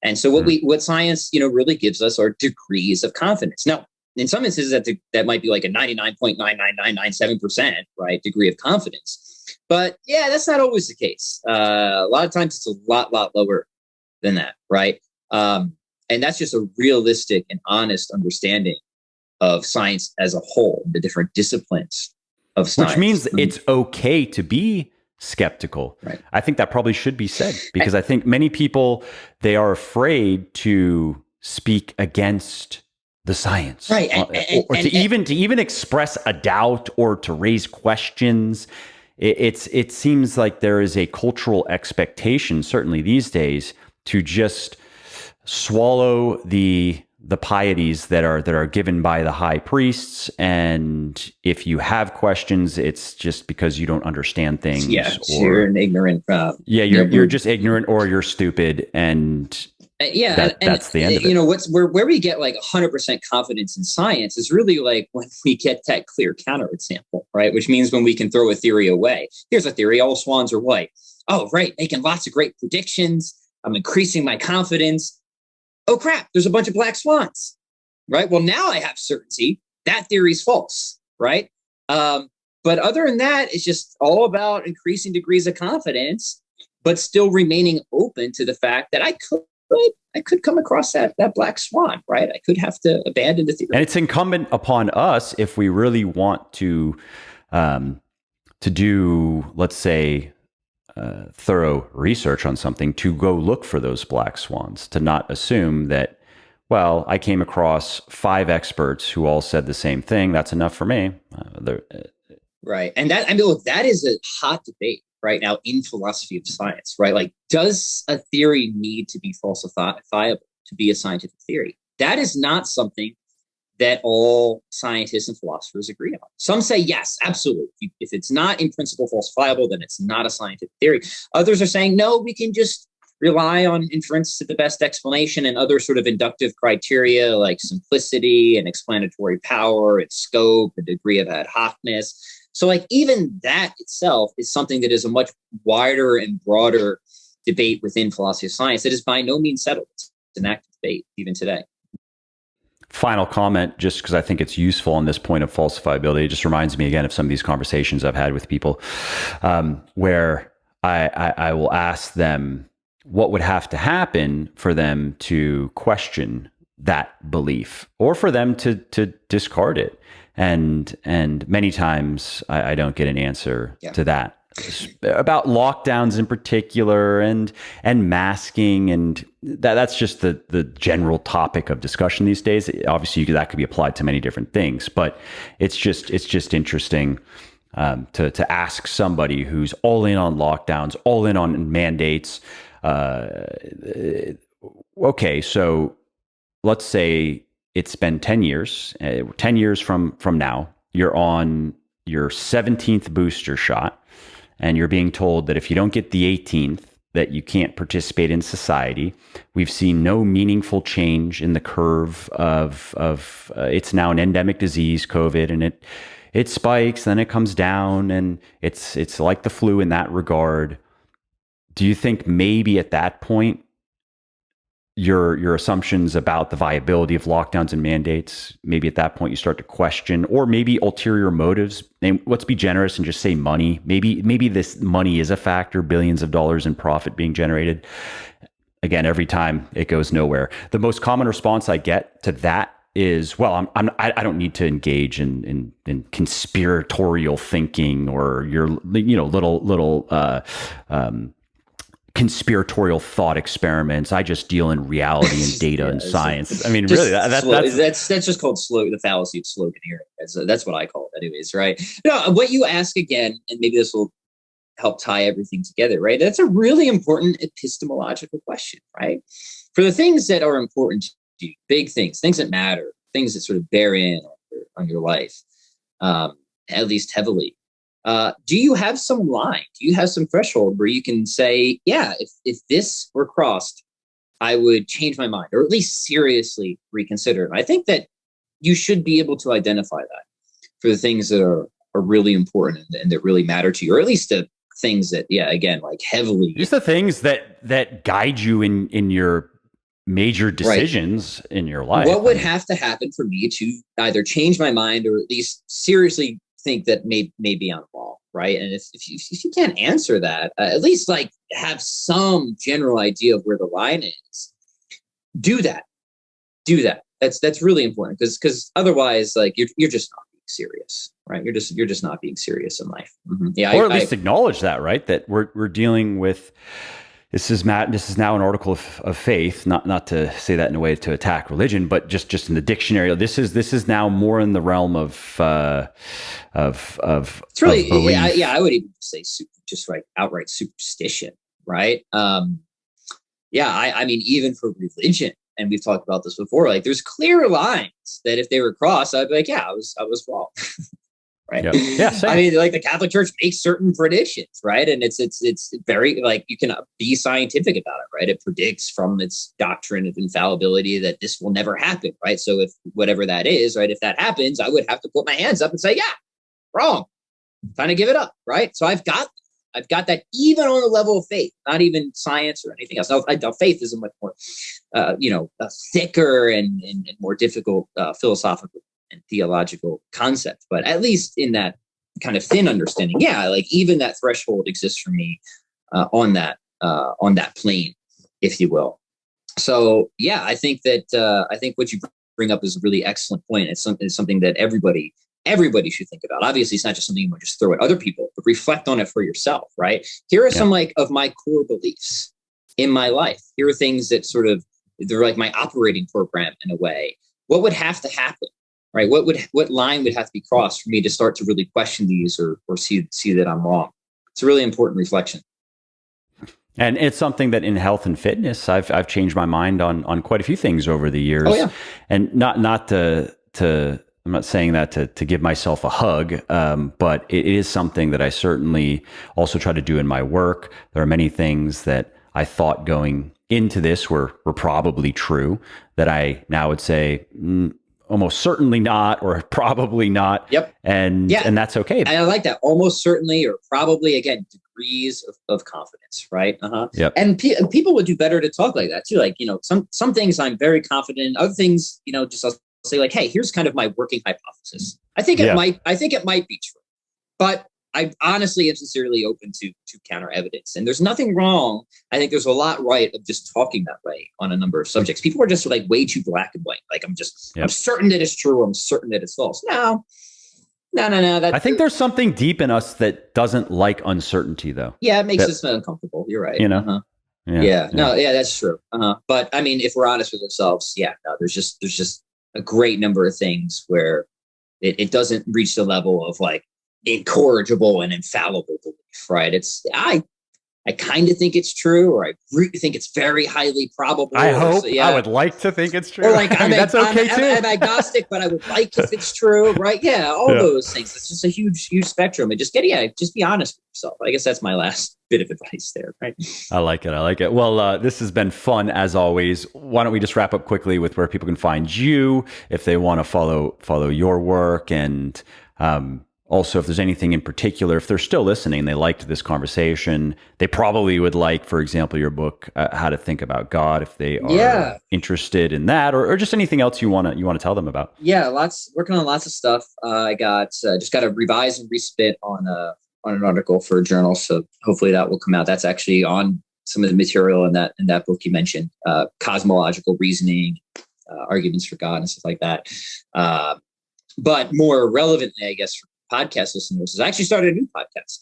and so what science really gives us are degrees of confidence. Now, in some instances, that might be like a 99.99997% right degree of confidence, but yeah, that's not always the case. A lot of times it's a lot lower than that, right? And that's just a realistic and honest understanding of science as a whole, the different disciplines of science. Which means it's okay to be skeptical. Right. I think that probably should be said, because I think many people, they are afraid to speak against the science, right? Or to even express a doubt or to raise questions. It seems like there is a cultural expectation, certainly these days, to just swallow the pieties that are given by the high priests, and if you have questions, it's just because you don't understand things. Yeah, or you're an ignorant. You're just ignorant, or you're stupid, and that's the end of it. Where we get like 100% confidence in science is really like when we get that clear counterexample, right? Which means when we can throw a theory away. Here's a theory: all swans are white. Oh, right, making lots of great predictions. I'm increasing my confidence. Oh, crap, there's a bunch of black swans, right? Well, now I have certainty that theory's false, right? But other than that, it's just all about increasing degrees of confidence, but still remaining open to the fact that I could come across that black swan, right? I could have to abandon the theory. And it's incumbent upon us, if we really want to do, let's say, thorough research on something, to go look for those black swans, to not assume that, well, I came across 5 experts who all said the same thing. That's enough for me. Right. And that is a hot debate right now in philosophy of science, right? Like, does a theory need to be falsifiable to be a scientific theory? That is not something that all scientists and philosophers agree on. Some say, yes, absolutely. If it's not in principle falsifiable, then it's not a scientific theory. Others are saying, no, we can just rely on inference to the best explanation and other sort of inductive criteria like simplicity and explanatory power and scope, a degree of ad hocness. So like even that itself is something that is a much wider and broader debate within philosophy of science that is by no means settled. an active debate even today. Final comment, just because I think it's useful on this point of falsifiability. It just reminds me again of some of these conversations I've had with people where I will ask them what would have to happen for them to question that belief or for them to discard it. And many times I don't get an answer to that. About lockdowns in particular and masking, and that's just the general topic of discussion these days. Obviously that could be applied to many different things, but it's just interesting to ask somebody who's all in on lockdowns, all in on mandates. Okay, so let's say it's been 10 years, 10 years from now, you're on your 17th booster shot. And you're being told that if you don't get the 18th, that you can't participate in society. We've seen no meaningful change in the curve of it's now an endemic disease, COVID, and it spikes, then it comes down, and it's like the flu in that regard. Do you think maybe at that point your assumptions about the viability of lockdowns and mandates, maybe at that point you start to question, or maybe ulterior motives? And let's be generous and just say money. Maybe this money is a factor, billions of dollars in profit being generated. Again, every time it goes nowhere. The most common response I get to that is, well, I don't need to engage in conspiratorial thinking or your little conspiratorial thought experiments. I just deal in reality and data and science. I mean, really, that's just called the fallacy of sloganeering. That's what I call it, anyways, right? No, what you ask again, and maybe this will help tie everything together, right? That's a really important epistemological question, right? For the things that are important to you, big things that matter, things that sort of bear in on your life, at least heavily. Do you have some line? Do you have some threshold where you can say, yeah, if this were crossed, I would change my mind, or at least seriously reconsider? And I think that you should be able to identify that for the things that are really important and that really matter to you, or at least the things that, again, like heavily. Just the things that guide you in your major decisions in your life. What would have to happen for me to either change my mind or at least seriously think that maybe I'm wrong, right? And if you can't answer that, at least like have some general idea of where the line is. Do that. That's really important because otherwise, like you're just not being serious, right? You're just not being serious in life. Mm-hmm. Yeah, or at least acknowledge that, right? That we're dealing with. This is now an article of faith, not to say that in a way to attack religion, but just in the dictionary. This is now more in the realm of it's really belief. I would even say just like outright superstition, right? I mean, even for religion, and we've talked about this before. Like, there's clear lines that if they were crossed, I'd be like, I was wrong. Right. Yeah. I mean, like the Catholic Church makes certain predictions, right? And it's very, like, you can be scientific about it, right? It predicts from its doctrine of infallibility that this will never happen, right? So if whatever that is, right, if that happens, I would have to put my hands up and say, wrong, time to give it up, right? So I've got that even on the level of faith, not even science or anything else. Now, faith is a much more, thicker and more difficult philosophical and theological concept, but at least in that kind of thin understanding, like even that threshold exists for me on that plane, if you will. So I think what you bring up is a really excellent point. It's something that everybody should think about. Obviously, it's not just something you want to just throw at other people, but reflect on it for yourself, right? Here are some of my core beliefs in my life. Here are things that they're like my operating program in a way. What would have to happen? Right? What line would have to be crossed for me to start to really question these or see that I'm wrong? It's a really important reflection. And it's something that in health and fitness, I've changed my mind on quite a few things over the years. Oh, yeah. And not to I'm not saying that to give myself a hug, but it is something that I certainly also try to do in my work. There are many things that I thought going into this were probably true that I now would say, almost certainly not, or probably not. Yep. And that's okay. And I like that. Almost certainly, or probably, again, degrees of confidence, right? Yep. And people would do better to talk like that too. Like, some things I'm very confident in, other things, just I'll say like, hey, here's kind of my working hypothesis. I think it might be true, but I honestly and sincerely open to counter evidence. And there's nothing wrong. I think there's a lot right of just talking that way on a number of subjects. People are just like way too black and white. Like I'm certain that it's true. I'm certain that it's false. No. I think there's something deep in us that doesn't like uncertainty, though. Yeah, it makes us uncomfortable. You're right. Yeah. That's true. But I mean, if we're honest with ourselves, there's just a great number of things where it doesn't reach the level of like incorrigible and infallible belief, right? I kind of think it's true, or I really think it's very highly probable. I hope. I would like to think it's true. Or like, that's okay too. I'm agnostic, but I would like if it's true, right? Yeah, all those things. It's just a huge spectrum. And just be honest with yourself. I guess that's my last bit of advice there, right? I like it. Well, this has been fun as always. Why don't we just wrap up quickly with where people can find you if they want to follow your work, and also, if there's anything in particular, if they're still listening, they liked this conversation, they probably would like, for example, your book, How to Think About God, if they are interested in that, or just anything else you want to tell them about. Yeah, working on lots of stuff. I just got to revise and respit on an article for a journal, so hopefully that will come out. That's actually on some of the material in that book you mentioned, cosmological reasoning, arguments for God, and stuff like that. But more relevantly, I guess, for podcast listeners, is I actually started a new podcast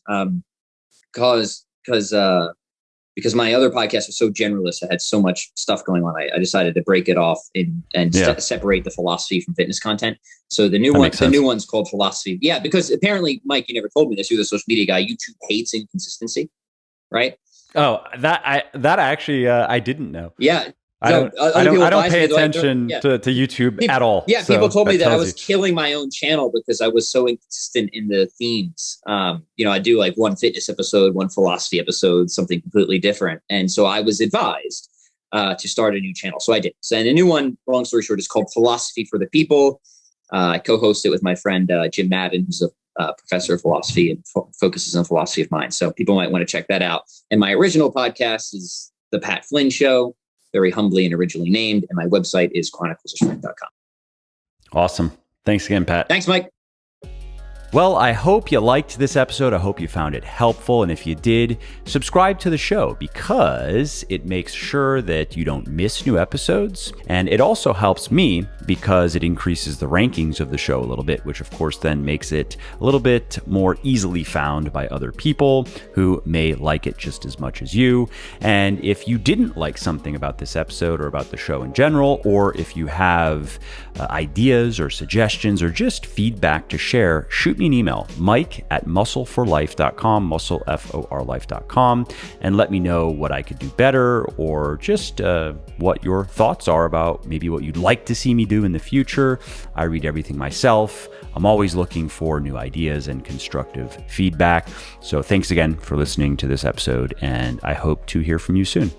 because my other podcast was so generalist. I had so much stuff going on. I decided to break it off and separate the philosophy from fitness content. So the new one's called Philosophy. Yeah, because apparently, Mike, you never told me this. You're the social media guy. YouTube hates inconsistency, right? Oh, that actually I didn't know. Yeah. I don't pay attention to YouTube at all. Yeah, people told me that I was killing my own channel because I was so inconsistent in the themes. I do like one fitness episode, one philosophy episode, something completely different. And so I was advised to start a new channel. So I did. So, and the new one, long story short, is called Philosophy for the People. I co-host it with my friend Jim Madden, who's a professor of philosophy and focuses on philosophy of mind. So people might want to check that out. And my original podcast is The Pat Flynn Show, very humbly and originally named. And my website is chroniclesofstrength.com. Awesome. Thanks again, Pat. Thanks, Mike. Well, I hope you liked this episode. I hope you found it helpful. And if you did, subscribe to the show because it makes sure that you don't miss new episodes. And it also helps me because it increases the rankings of the show a little bit, which of course then makes it a little bit more easily found by other people who may like it just as much as you. And if you didn't like something about this episode or about the show in general, or if you have ideas or suggestions or just feedback to share, shoot me an email, mike@muscleforlife.com, muscleforlife.com, and let me know what I could do better, or just what your thoughts are about maybe what you'd like to see me do in the future. I read everything myself. I'm always looking for new ideas and constructive feedback. So thanks again for listening to this episode, and I hope to hear from you soon.